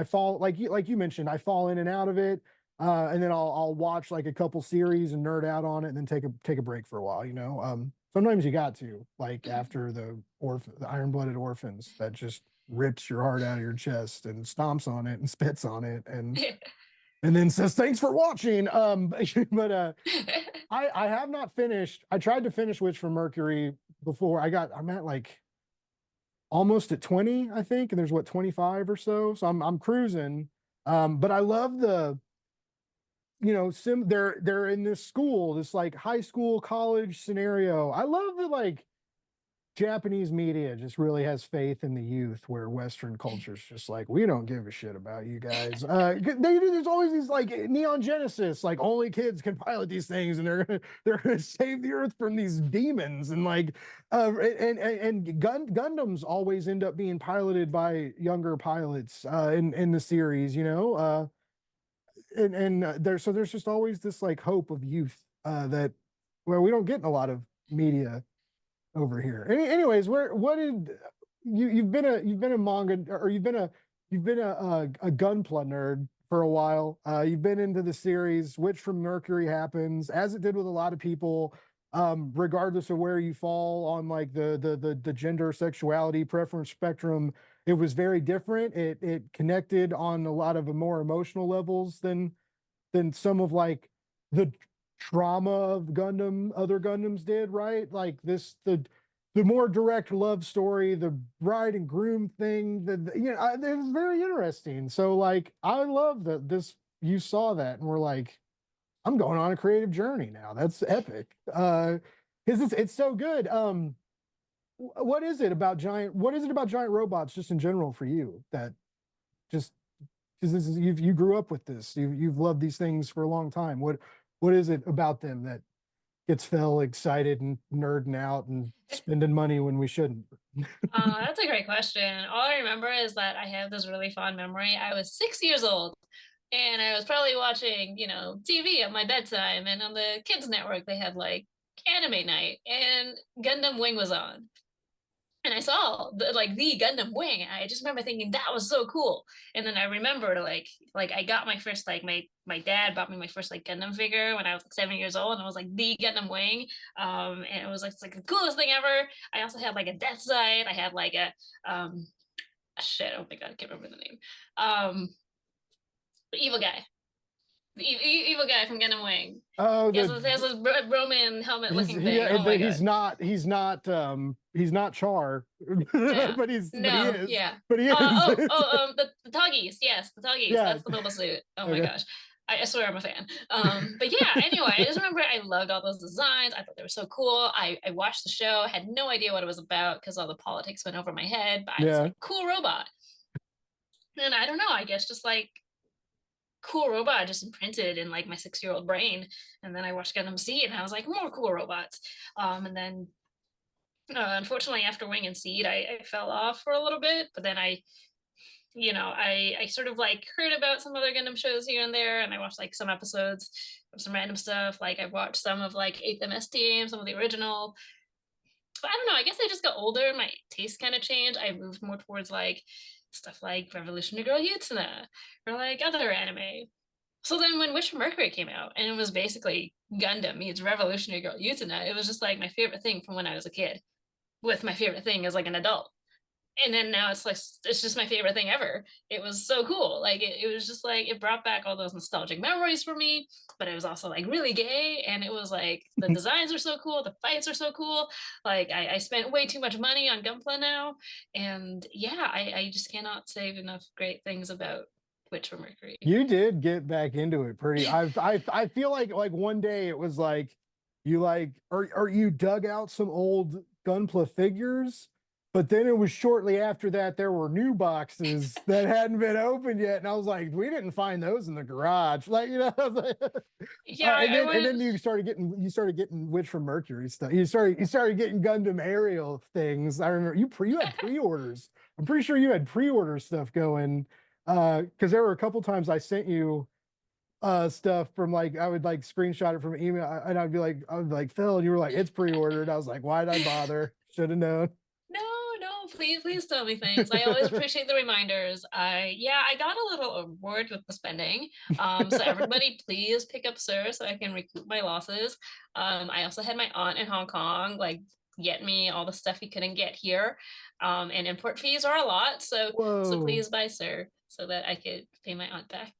fall like you mentioned, I fall in and out of it. And then I'll watch like a couple series and nerd out on it and then take a break for a while, you know. Sometimes you got to, like after the Iron-Blooded Orphans that just rips your heart out of your chest and stomps on it and spits on it and then says thanks for watching. But I have not finished. I tried to finish Witch from Mercury before. I'm at like almost at 20, I think, and there's what 25 or so. So I'm cruising. But I love they're in this school, this like high school college scenario. I love the like Japanese media just really has faith in the youth, where Western culture's just like, we don't give a shit about you guys. There's always these like Neon Genesis, like only kids can pilot these things, and they're gonna save the Earth from these demons, and like, Gundams always end up being piloted by younger pilots in the series, you know. There's just always this like hope of youth that well we don't get in a lot of media over here. Anyways, where what did you've been a manga or you've been a Gunpla nerd for a while. You've been into the series, which from Mercury happens, as it did with a lot of people, regardless of where you fall on like the gender sexuality preference spectrum. It was very different. It connected on a lot of more emotional levels than some of like the trauma of other Gundams did, right? Like the more direct love story, the bride and groom thing, it was very interesting. So like, I love that you saw that and we're like, I'm going on a creative journey now. That's epic. Because it's so good. What is it about giant robots just in general for you that just because you grew up with this, you've loved these things for a long time. What is it about them that gets Phil excited and nerding out and spending money when we shouldn't? That's a great question. All I remember is that I have this really fond memory. I was 6 years old and I was probably watching, TV at my bedtime. And on the kids' network, they had like anime night and Gundam Wing was on. And I saw the Gundam Wing. I just remember thinking that was so cool. And then I remembered like I got my first like my dad bought me my first like Gundam figure when I was like 7 years old, and it was like the Gundam Wing. And it was like it's like the coolest thing ever. I also had like a Death Sight. I had like a shit. Oh my god, I can't remember the name. The evil guy. Evil guy from Gundam Wing. Oh, He has a Roman helmet he's looking thing. Oh my god. he's not Char, Yeah. but he No, is, yeah. but he is. The Tuggies. Yes, the Tuggies. Yeah. That's the mobile suit. Oh my Okay. gosh. I swear I'm a fan. But yeah, anyway, I just remember I loved all those designs. I thought they were so cool. I watched the show, had no idea what it was about because all the politics went over my head, but I was Yeah. like, cool robot. And I don't know, I guess just like cool robot just imprinted in like my 6-year-old brain. And then I watched Gundam Seed and I was like, more cool robots. And then unfortunately after Wing and Seed, I fell off for a little bit, but then I sort of like heard about some other Gundam shows here and there, and I watched like some episodes of some random stuff. Like I watched some of like 8th MS Team, some of the original. But I don't know. I guess I just got older. And my taste kind of changed. I moved more towards like stuff like Revolutionary Girl Yutsuna or like other anime. So then when Witch from Mercury came out, and it was basically Gundam meets Revolutionary Girl Yutsuna, it was just like my favorite thing from when I was a kid, with my favorite thing as like an adult. And then now it's like it's just my favorite thing ever. It was so cool. Like it was just like it brought back all those nostalgic memories for me, but it was also like really gay, and it was like the designs are so cool, the fights are so cool. Like I spent way too much money on Gunpla now, and yeah, I just cannot say enough great things about Witch from Mercury. You did get back into it pretty. I feel like one day it was like you like or you dug out some old Gunpla figures, but then it was shortly after that there were new boxes that hadn't been opened yet, and I was like, we didn't find those in the garage, like I was like, Yeah, and then you started getting Witch from Mercury stuff. You started getting Gundam aerial things. I remember you had pre-orders. I'm pretty sure you had pre-order stuff going because there were a couple times I sent you. stuff from like I would like screenshot it from email and I would be like Phil, and you were like, it's pre-ordered. I was like, why did I bother? Should have known. No, no, please tell me things. I always appreciate the reminders. Yeah, I got a little bored with the spending. So everybody please pick up Sir so I can recoup my losses. I also had my aunt in Hong Kong, like get me all the stuff he couldn't get here. And import fees are a lot, so Whoa. please buy Sir so that I could pay my aunt back.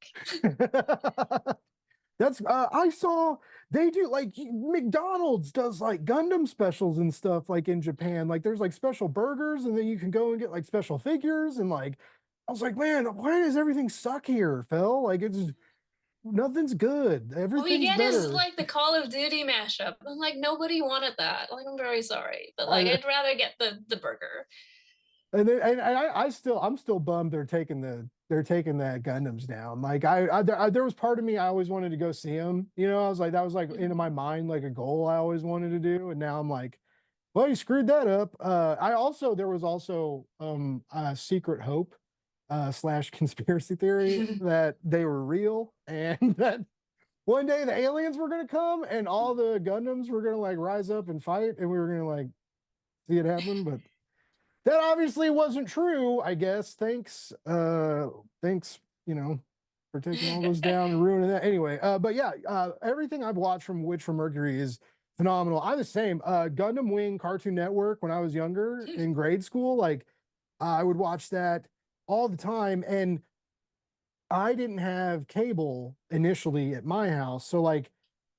That's I saw they do like McDonald's does like Gundam specials and stuff like in Japan. Like there's like special burgers and then you can go and get like special figures and like I was like, man, why does everything suck here, Phil? Like it's nothing's good. All you Everything's get is better. like the Call of Duty mashup. I'm like, nobody wanted that. Like, I'm very sorry, but like, I I'd rather get the burger. and then and I'm still bummed they're taking that Gundams down. Like there was part of me I always wanted to go see them. You know, I was like that was like into my Mhm. mind like a goal I always wanted to do, and now I'm like, well, you screwed that up. I also there was also a secret hope slash conspiracy theory that they were real and that one day the aliens were gonna come and all the Gundams were gonna like rise up and fight and we were gonna like see it happen, but that obviously wasn't true, I guess. Thanks, you know, for taking all those down and ruining that. Anyway, but yeah, everything I've watched from Witch from Mercury is phenomenal. I'm the same. Gundam Wing Cartoon Network when I was younger in grade school, like I would watch that all the time. And I didn't have cable initially at my house, so like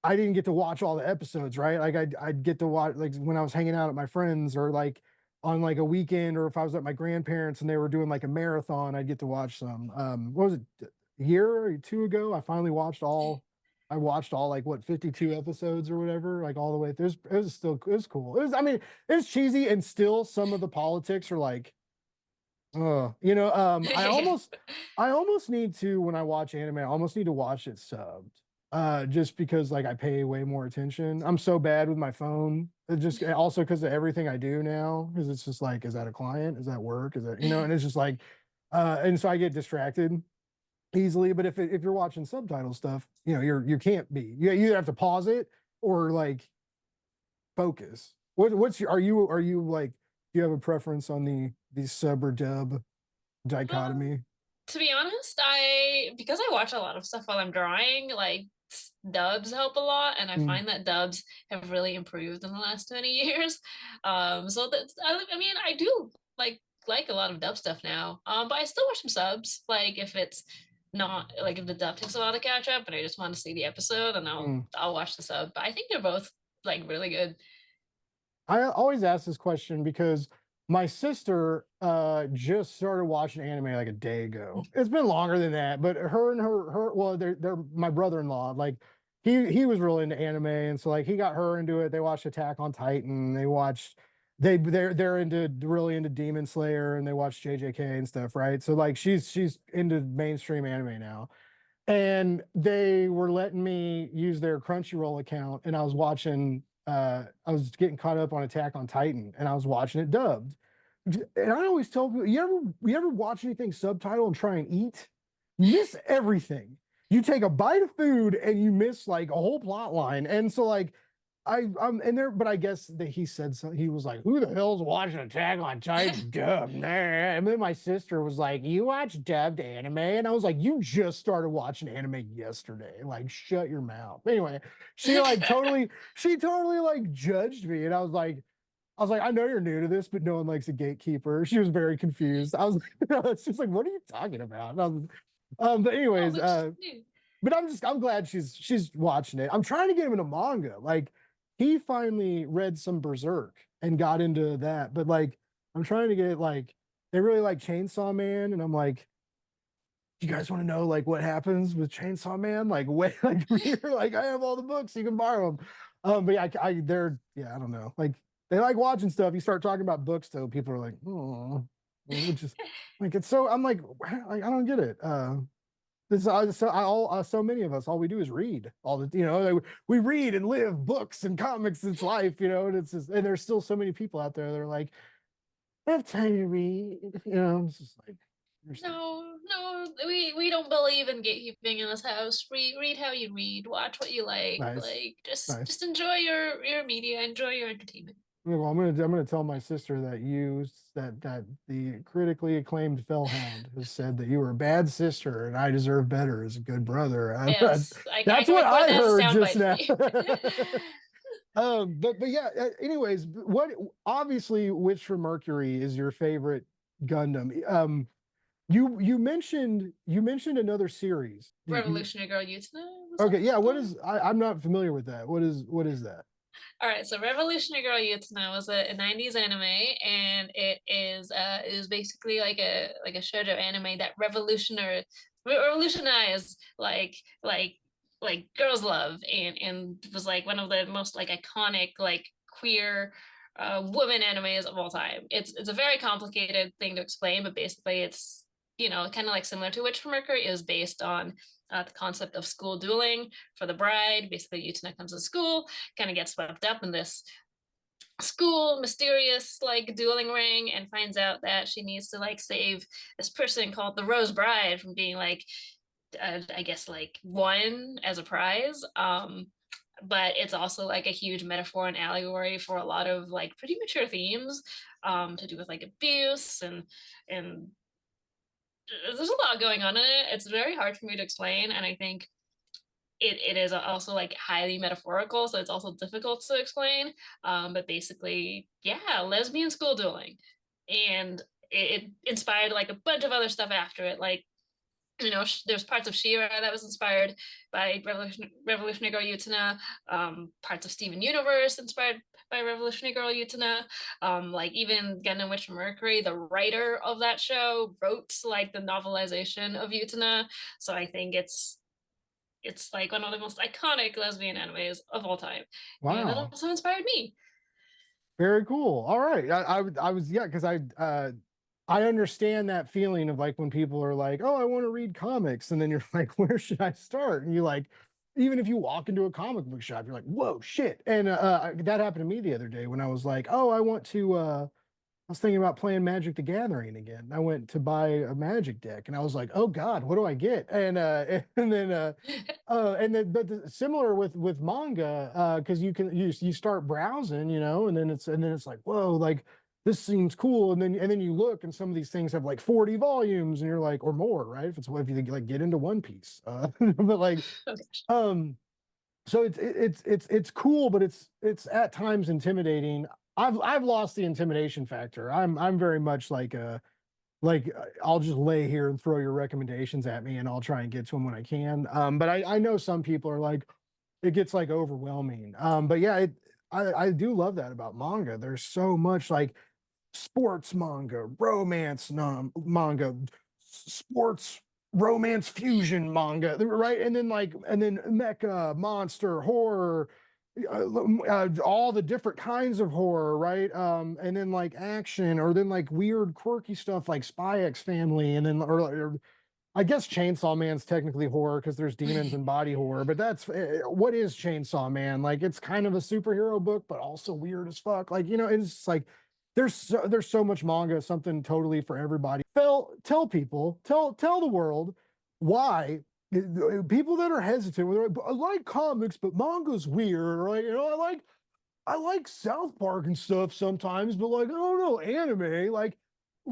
I didn't get to watch all the episodes, right? Like I'd get to watch like when I was hanging out at my friends or like on like a weekend or if I was at my grandparents and they were doing like a marathon, I'd get to watch some. What was it? A year or two ago, I watched all like what 52 episodes or whatever, like all the way through. It was still it was cool. It was I mean, it was cheesy and still some of the politics are like you know, I almost need to when I watch anime, I almost need to watch it subbed. Just because like I pay way more attention. I'm so bad with my phone. It just also because of everything I do now, because it's just like, is that a client? Is that work? Is that, you know, and it's just like, and so I get distracted easily. But if you're watching subtitle stuff, you know, you can't be. You either have to pause it or like focus. What's your are you like do you have a preference on the sub or dub Um, dichotomy? to be honest, I because I watch a lot of stuff while I'm drawing, like dubs help a lot, and I Mm, find that dubs have really improved in the last 20 years. So that's I mean, I do like a lot of dub stuff now. But I still watch some subs. Like if it's not like if the dub takes a while to catch up and I just want to see the episode, then mm. I'll watch the sub. But I think they're both like really good. I always ask this question because my sister just started watching anime like a day ago. It's been longer than that, but her and her well, they're my brother-in-law. Like he was really into anime, and so like he got her into it. They watched Attack on Titan. They watched they're into really into Demon Slayer, and they watch JJK and stuff, right? So like she's into mainstream anime now. And they were letting me use their Crunchyroll account, and I was watching. I was getting caught up on Attack on Titan, and I was watching it dubbed. And I always tell people, you ever watch anything subtitle and try and eat? You miss everything. You take a bite of food and you miss like a whole plot line. And so like I'm in there, but I guess that he said so. He was like, "Who the hell's watching Attack on Titan dubbed?" Nah. And then my sister was like, "You watch dubbed anime?" And I was like, "You just started watching anime yesterday. Like, shut your mouth." Anyway, she totally like judged me, and I was like, "I know you're new to this, but no one likes a gatekeeper." She was very confused. I was like, "It's just like, what are you talking about?" And but Oh, anyways, which new? but I'm glad she's watching it. I'm trying to get him into manga. Like he finally read some Berserk and got into that. But like I'm trying to get like they really like Chainsaw Man, and I'm like, you guys want to know like what happens with Chainsaw Man? Like what like here, like I have all the books, you can borrow them. But yeah, they're yeah, I don't know. Like they like watching stuff. You start talking about books though, people are like, oh, which is like it's so I'm like I don't get it. This so many of us all we do is read all the like, we read and live books and comics. It's life, and it's just and there's still so many people out there that are like I have time to read. It's just like Interesting. No, no, we don't believe in gatekeeping in this house. Read how you read, watch what you Nice, like nice. just enjoy your media, enjoy your entertainment. Well, I'm gonna tell my sister that that the critically acclaimed Fellhound has said that you were a bad sister and I deserve better as a good brother. Yes, I That's can what record I that as a heard just soundbite for now. you. But yeah. Anyways, what obviously, which from Mercury is your favorite Gundam? You mentioned another series. Revolutionary Girl Utena, was that Okay, yeah. What the is I'm not familiar with that. What is that? All right, so Revolutionary Girl Utena was a 90s anime, and it is basically like a shoujo anime that revolutionized like girls love, and was like one of the most like iconic like queer woman animes of all time. It's a very complicated thing to explain, but basically it's kind of like similar to Witch from Mercury, is based on the concept of school dueling for the bride. Basically, Utena comes to school, kind of gets swept up in this school mysterious like dueling ring, and finds out that she needs to like save this person called the Rose Bride from being like I guess like won as a prize. But it's also like a huge metaphor and allegory for a lot of like pretty mature themes to do with like abuse and there's a lot going on in it. It's very hard for me to explain, and I think it is also like highly metaphorical, so it's also difficult to explain. But basically, yeah, lesbian school dueling, and it inspired like a bunch of other stuff after it. Like there's parts of S.I.R that was inspired by Revolutionary Girl Utena. Parts of Steven Universe inspired by Revolutionary Girl Utena. Like even Gundam Witch from Mercury, the writer of that show wrote like the novelization of Utena. So I think it's like one of the most iconic lesbian animes of all time, and it Wow. also inspired me. Very cool. All right. I was, yeah, because I understand that feeling of like when people are like, oh, I want to read comics, and then you're like, where should I start? And you like, even if you walk into a comic book shop, you're like, whoa, shit. And that happened to me the other day when I was like, oh, I want to I was thinking about playing Magic the Gathering again. I went to buy a Magic deck and I was like, "Oh God, what do I get?" And but similar with manga, because you start browsing, and then it's like, "Whoa, like this seems cool." And then you look and some of these things have like 40 volumes and you're like, or more, right? If you like get into One Piece. But like Okay. um so it's cool, but it's at times intimidating. I've lost the intimidation factor. I'm very much like I'll just lay here and throw your recommendations at me, and I'll try and get to them when I can. But I know some people are like it gets like overwhelming. But yeah, I do love that about manga. There's so much like sports manga, romance manga, sports romance fusion manga, right? And then mecha, monster, horror, all the different kinds of horror, right? And then like action, or then like weird, quirky stuff like Spy X Family, and then or I guess Chainsaw Man's technically horror because there's demons and body horror, but that's what is Chainsaw Man? Like it's kind of a superhero book, but also weird as fuck. Like it's just like there's so much manga, something totally for everybody. Tell the world why people that are hesitant, I like comics, but manga's weird, right? I like South Park and stuff sometimes, but like I don't know anime. Like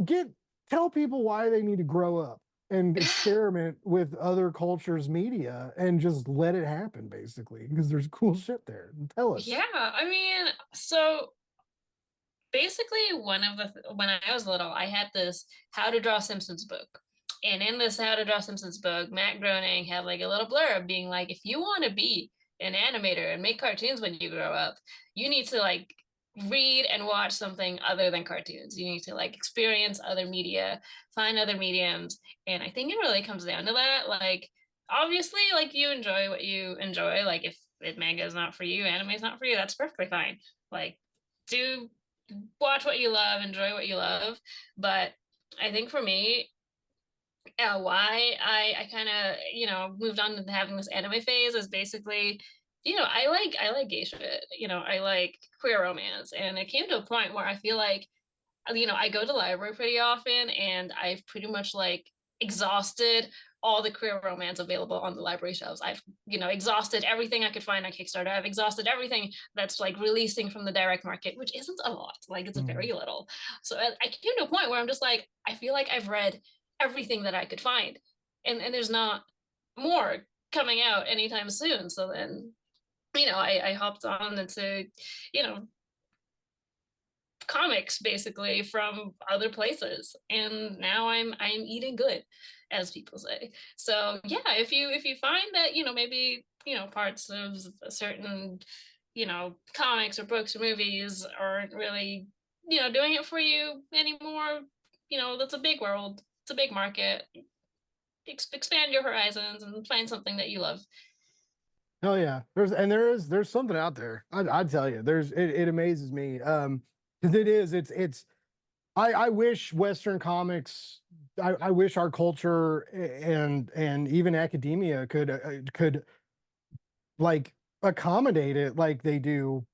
get tell people why they need to grow up and experiment with other cultures' media and just let it happen, basically, because there's cool shit there. Tell us. Yeah, I mean, so basically when I was little, I had this How to Draw Simpsons book. And in this How to Draw Simpsons book, Matt Groening had like a little blurb being like, if you want to be an animator and make cartoons when you grow up, you need to like read and watch something other than cartoons. You need to like experience other media, find other mediums. And I think it really comes down to that. Like, obviously, like you enjoy what you enjoy. Like, if manga is not for you, anime is not for you, that's perfectly fine. Like, do watch what you love, enjoy what you love. But I think for me, why I kind of moved on to having this anime phase is basically, I like gay shit. I like queer romance, and it came to a point where I feel like I go to the library pretty often, and I've pretty much like exhausted all the queer romance available on the library shelves. I've, exhausted everything I could find on Kickstarter. I've exhausted everything that's like releasing from the direct market, which isn't a lot. Like it's Mm. very little. So I came to a point where I'm just like, I feel like I've read everything that I could find, and there's not more coming out anytime soon. So then, I hopped on into, you know, comics basically from other places, and now I'm eating good, as people say. So yeah, if you find that, maybe, parts of a certain, comics or books or movies aren't really, doing it for you anymore, that's a big world, it's a big market. Expand your horizons and find something that you love. Oh yeah, there's something out there. I'd tell you, it amazes me. Because it's I wish Western comics, I wish our culture and even academia could like accommodate it like they do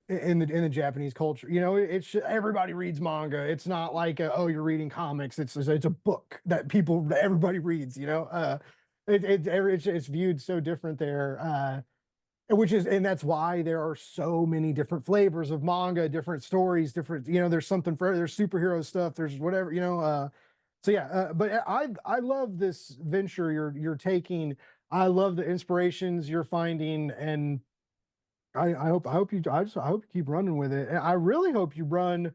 in the Japanese culture. You know, it's everybody reads manga. It's not like oh, you're reading comics. It's a book that everybody reads. You know, it's viewed so different there. And that's why there are so many different flavors of manga, different stories, different, there's something for, there's superhero stuff, there's whatever, so yeah, but I love this venture you're taking. I love the inspirations you're finding, and I hope you keep running with it. And I really hope you run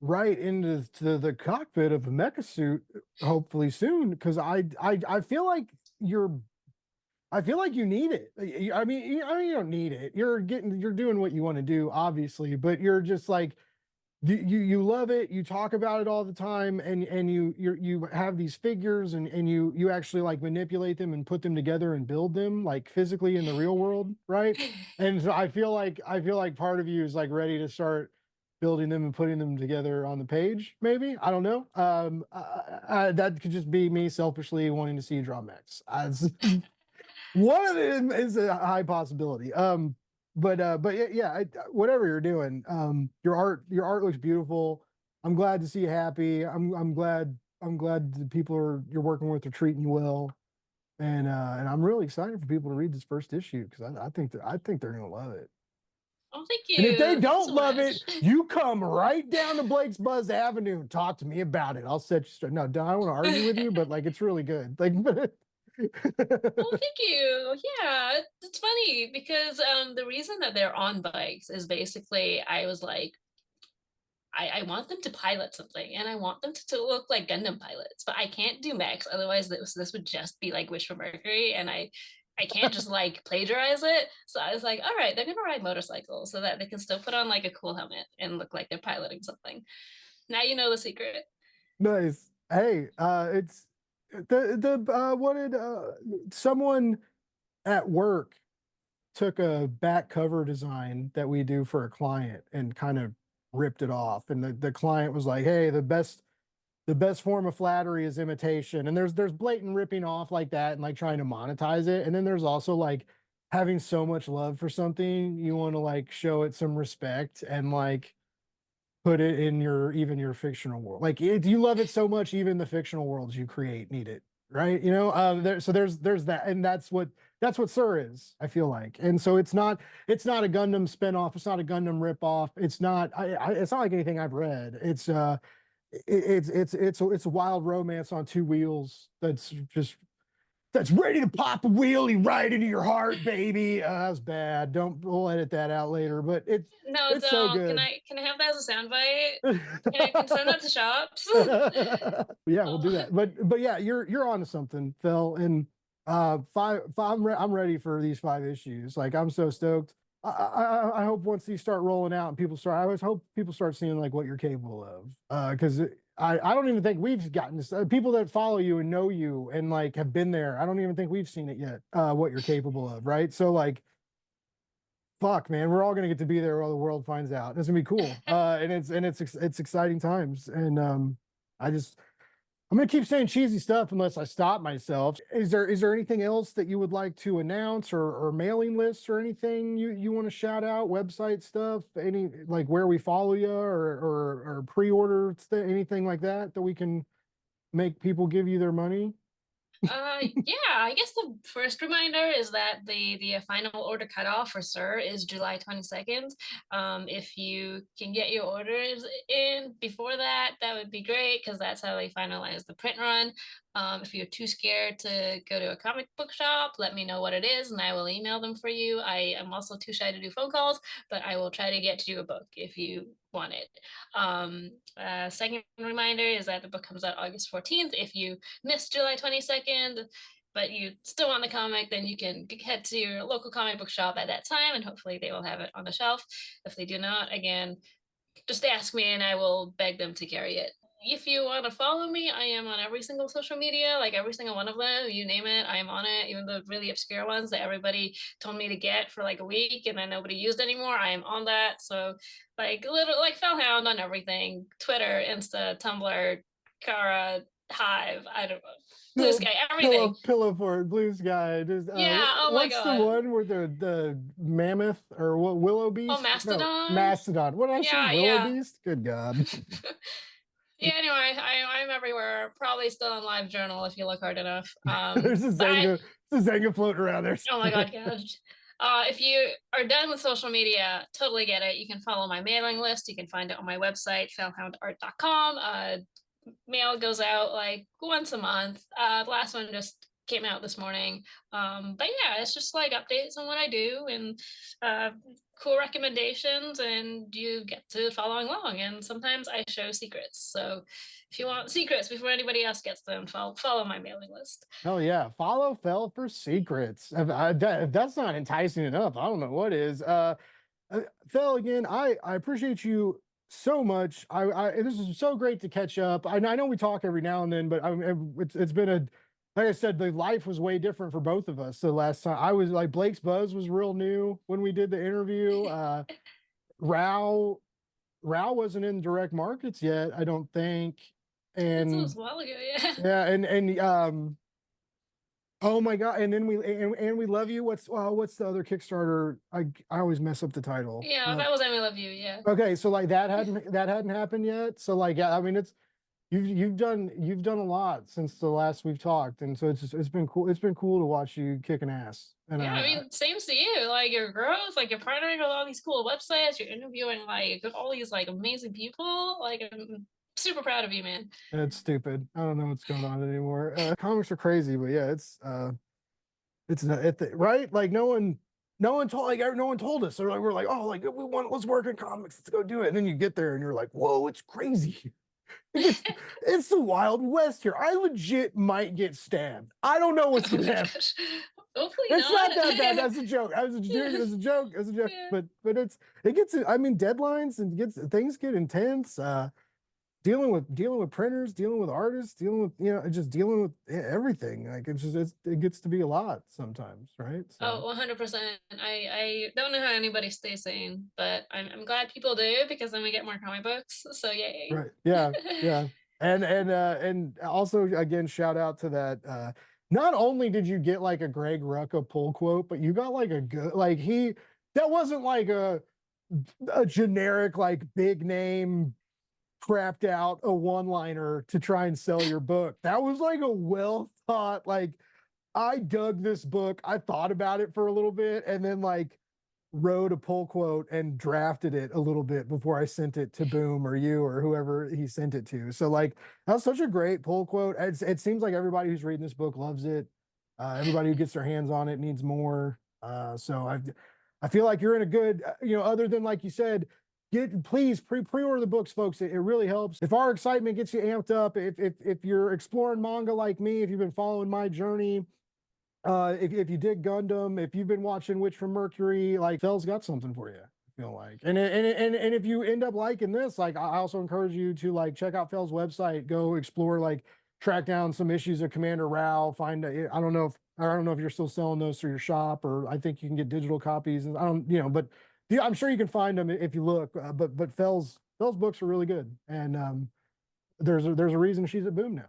right into the cockpit of a mecha suit, hopefully soon, because I feel like you're I feel like you need it. I mean, you don't need it. You're doing what you want to do, obviously, but you're just like you love it. You talk about it all the time, and you have these figures, and you actually like manipulate them and put them together and build them like physically in the real world, right? And so I feel like part of you is like ready to start building them and putting them together on the page. Maybe I don't know. That could just be me selfishly wanting to see you draw mechs. One of them is a high possibility. But yeah, whatever you're doing, your art looks beautiful. I'm glad to see you happy. I'm glad the people you're working with are treating you well, and I'm really excited for people to read this first issue because I think they're gonna love it. Oh, thank And if they you, thank you don't so love it, much. you come right down to Blake's Buzz Avenue and talk to me about it. I'll set you straight. No, I don't want to argue with you, but like it's really good. Like, Oh, thank you. Yeah, it's funny because the reason that they're on bikes is basically I was like, I want them to pilot something, and I want them to look like Gundam pilots, but I can't do mechs, otherwise this would just be like Wish for Mercury, and I can't just like plagiarize it. So I was like, all right, they're gonna ride motorcycles so that they can still put on like a cool helmet and look like they're piloting something. Now you know the secret. Nice. Hey, it's the what did someone at work took a back cover design that we do for a client and kind of ripped it off. And the client was like, "Hey, the best form of flattery is imitation." And there's blatant ripping off like that and like trying to monetize it. And then there's also like having so much love for something, you want to like show it some respect and like put it in your fictional world. Like you love it so much, even the fictional worlds you create need it, right? So there's that, and that's what S.I.R is. I feel like, and so it's not a Gundam spinoff. It's not a Gundam ripoff. It's not like anything I've read. It's a wild romance on two wheels that's ready to pop a wheelie right into your heart, baby. That was bad. Don't We'll edit that out later, but it's No, it's so don't. Can good. I have that as a soundbite? Can send that to shops? Yeah, we'll do Oh. that. But yeah, you're onto something, Phil. And I'm ready for these 5 issues. Like I'm so stoked. I hope once these start rolling out and I always hope people start seeing like what you're capable of. Because I don't even think we've gotten this. People that follow you and know you and like have been there. I don't even think we've seen it yet. What you're capable of, right? So like fuck, man, we're all gonna get to be there while the world finds out. It's gonna be cool. And it's exciting times. And I just I'm gonna keep saying cheesy stuff unless I stop myself. Is there anything else that you would like to announce, or mailing lists or anything you want to shout out? Website stuff, any like where we follow you, or pre-order anything like that we can make people give you their money? Yeah, I guess the first reminder is that the final order cutoff for Sir is July 22nd. If you can get your orders in before that, that would be great because that's how they finalize the print run. If you're too scared to go to a comic book shop, let me know what it is and I will email them for you. I am also too shy to do phone calls, but I will try to get you a book if you want it. Second reminder is that the book comes out August 14th. If you missed July 22nd, but you still want the comic, then you can head to your local comic book shop at that time and hopefully they will have it on the shelf. If they do not, again, just ask me and I will beg them to carry it. If you want to follow me, I am on every single social media, like every single one of them. You name it, I am on it. Even the really obscure ones that everybody told me to get for like a week and then nobody used anymore, I am on that. So, like, little like Fellhound on everything: Twitter, Insta, Tumblr, Kara, Hive. I don't know, Blue Pillow, Sky, everything. pillow fort, blue sky. Just Yeah. Oh my what's the god. one where the mammoth, or what, willow Oh, beast? No, Mastodon. mastodon. What did I say? Yeah, Willow yeah. beast. Good God. Yeah, anyway, I'm everywhere. Probably still on Live Journal if you look hard enough. There's a But I, Zanga floating around there oh my somewhere. God, gosh. If you are done with social media, totally get it. You can follow my mailing list. You can find it on my website, fellhoundart.com. Mail goes out like once a month. The last one just came out this morning. But yeah, it's just like updates on what I do and uh, cool recommendations, and you get to following along. And sometimes I show secrets. So if you want secrets before anybody else gets them, follow my mailing list. Oh yeah, follow Fell for secrets. If that's not enticing enough, I don't know what is. Phil, again, I appreciate you so much. This is so great to catch up. I know we talk every now and then, but it's been a, like I said, the life was way different for both of us. The last time I was like, Blake's Buzz was real new when we did the interview. Rao Rao wasn't in direct markets yet, I don't think. This And was a while ago, yeah. yeah, and oh my God, and then and we love you. What's the other Kickstarter? I always mess up the title. Yeah, that was I Love You, yeah. Okay, so like that hadn't happened yet. So like, yeah, I mean, it's you've done a lot since the last we've talked, and so it's been cool. It's been cool to watch you kicking ass. And Yeah, I mean, same to you. Like your growth, like you're partnering with all these cool websites, you're interviewing like all these like amazing people. Like I'm super proud of you, man. it's stupid. I don't know what's going on anymore. Comics are crazy, but yeah, right. Like no one told no one told us. We're like, oh, like we want, let's work in comics, let's go do it. And then you get there and you're like, whoa, it's crazy. It's it's the Wild West here. I legit might get stabbed. I don't know what's Oh gonna my happen. gosh. Hopefully It's not. not that bad. That's a joke. I was doing it as a joke, as a joke. Yeah. But it gets. I mean, deadlines and gets things get intense. Dealing with printers, dealing with artists, dealing with just dealing with everything. Like it gets to be a lot sometimes, right? Oh, So 100%. I don't know how anybody stays sane, but I'm glad people do because then we get more comic books. So yay. right, yeah, yeah. And also again, shout out to that. Not only did you get like a Greg Rucka pull quote, but you got like a good, like that wasn't like a generic like big name crapped out a one liner to try and sell your book. That was like a well thought, like I dug this book. I thought about it for a little bit and then like wrote a pull quote and drafted it a little bit before I sent it to Boom or you or whoever he sent it to. So like that was such a great pull quote. It seems like everybody who's reading this book loves it. Everybody who gets their hands on it needs more. So I feel like you're in a good, other than like you said, please pre-order the books, folks. It really helps. If our excitement gets you amped up, if you're exploring manga like me, if you've been following my journey, if you dig Gundam, if you've been watching Witch from Mercury, like Fell's got something for you. I feel like, and if you end up liking this, like I also encourage you to like check out Fell's website, go explore, like track down some issues of Commander Rao. I don't know if you're still selling those through your shop, or I think you can get digital copies. And I don't, but yeah, I'm sure you can find them if you look. But Fell's books are really good, and there's a reason she's at Boom now.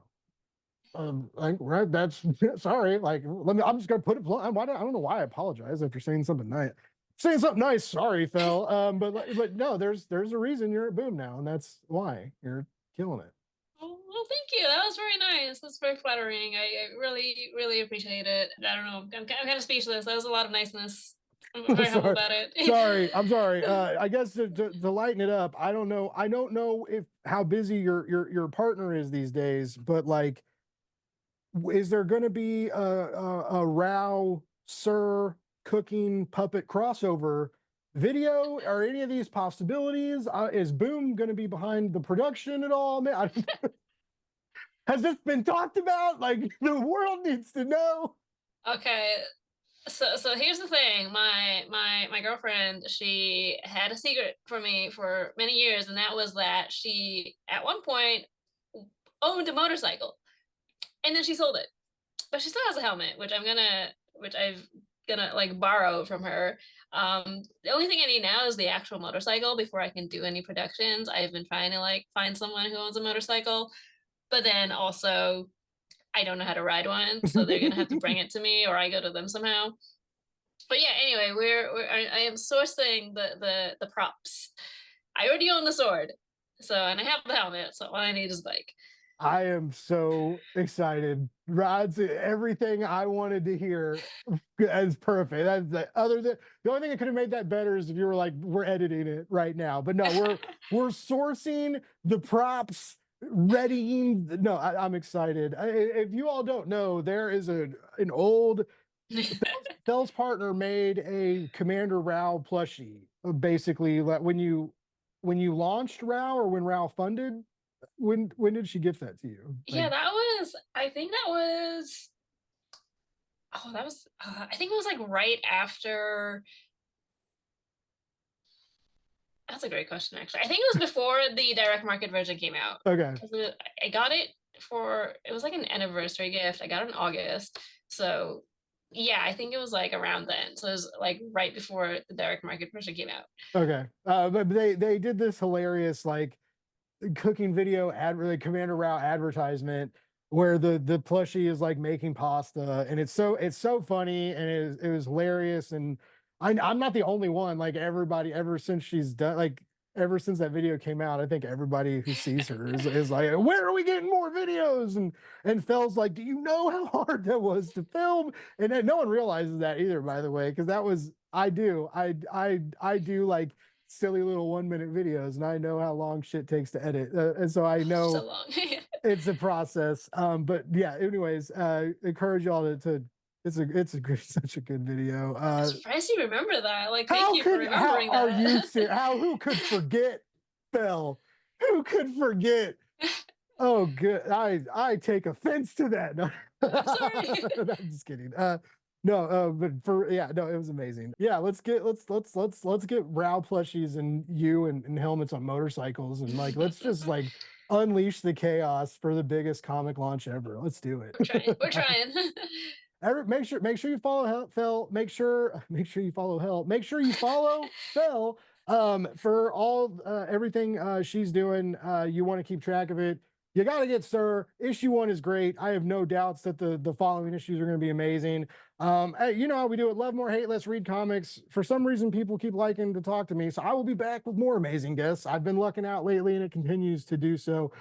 like, right, that's sorry. Like, let me. I'm just gonna put it blunt. I don't know why I apologize after saying something nice. Saying something nice. Sorry, Phil. But no, there's a reason you're at Boom now, and that's why you're killing it. Oh, well, thank you. That was very nice. That's very flattering. I really, really appreciate it. I don't know. I'm kind of speechless. That was a lot of niceness. I'm very humble Sorry, about it. sorry. I'm sorry. I guess to lighten it up, I don't know. I don't know if how busy your partner is these days, but like, is there going to be a Rao Sir cooking puppet crossover video? Are any of these possibilities? Is Boom going to be behind the production at all? Man, has this been talked about? Like, the world needs to know. Okay, so here's the thing. My girlfriend, she had a secret from me for many years, and that was that she at one point owned a motorcycle, and then she sold it. But she still has a helmet, which I've gonna like borrow from her. The only thing I need now is the actual motorcycle before I can do any productions. I've been trying to like find someone who owns a motorcycle, but then also I don't know how to ride one, so they're gonna have to bring it to me or I go to them somehow. But yeah, anyway, I am sourcing the props. I already own the sword, so and I have the helmet, so all I need is bike. I am so excited. Rod's everything I wanted to hear as perfect. That's other than the only thing that could have made that better is if you were like, we're editing it right now. But no, we're sourcing the props, readying. No, I'm excited. If you all don't know, there is an old Fell's partner made a Commander Rao plushie. Basically, like when you launched Rao or when Rao funded, when did she gift that to you? Like, Yeah, that was. I think that was. Oh, that was. I think it was like right after. That's a great question, actually. I think it was before the direct market version came out okay, because I got it for. It was like an anniversary gift. I got it in August, so yeah, I think it was like around then. So it was like right before the direct market version came out. okay. But they did this hilarious like cooking video ad really Commander Rao advertisement where the plushie is like making pasta and it's so funny and it was hilarious and I'm not the only one like everybody ever since she's done like ever since that video came out I think everybody who sees her is like where are we getting more videos and Phil's like do you know how hard that was to film and then no one realizes that either by the way because that was I do like silly little 1 minute videos and I know how long shit takes to edit. And so I So know long. it's a process. But yeah, anyways, encourage y'all to it's a good, such a good video. I'm surprised you remember that. Like, thank How you for could how remembering are you that. ser- how who could forget Bell? Who could forget? Oh, good. I take offense to that. No, I'm sorry. I'm just kidding. No, but for yeah, no, it was amazing. Yeah, let's get Row plushies and you and helmets on motorcycles and like let's just like unleash the chaos for the biggest comic launch ever. Let's do it. We're trying. We're trying. Make sure you follow Phil. Make sure you follow Hell. Make sure you follow Phil for all everything she's doing. You want to keep track of it. You got to get S.I.R. Issue 1 is great. I have no doubts that the following issues are going to be amazing. Hey, you know how we do it. Love more, hate less, read comics. For some reason, people keep liking to talk to me, so I will be back with more amazing guests. I've been lucking out lately, and it continues to do so.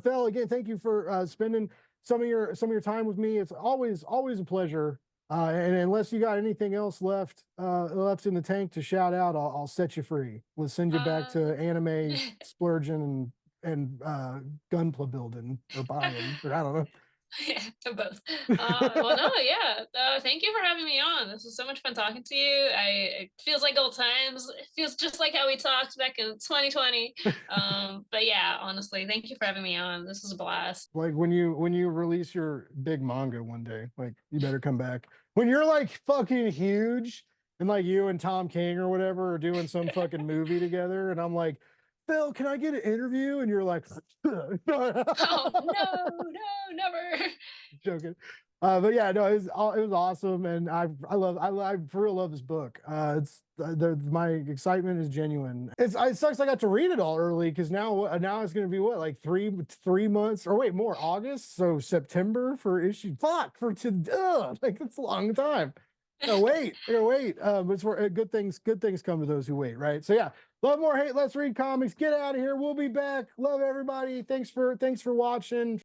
Phil, again, thank you for spending some of your time with me. It's always a pleasure. And unless you got anything else left in the tank to shout out, I'll set you free. We'll send you back uh, to anime splurging and gunpla building or buying or I don't yeah, both. Well, know. no, yeah. Thank you for having me on. This was so much fun talking to you. It feels like old times. It feels just like how we talked back in 2020. But yeah, honestly, thank you for having me on. This was a blast. Like when you release your big manga one day, like you better come back. When you're like fucking huge and like you and Tom King or whatever are doing some fucking movie together, and I'm like, Phil, can I get an interview? And you're like, Oh no, no, never. joking. But yeah, no, it was awesome, and I for real love this book. My excitement is genuine. It sucks I got to read it all early because now it's gonna be what, like 3 months, or wait, more, August, so September for issue. Fuck, for to like it's a long time. I gotta wait. But it's for good things come to those who wait, right? So yeah, love more hate, let's read comics. Get out of here. We'll be back. Love everybody. Thanks for watching.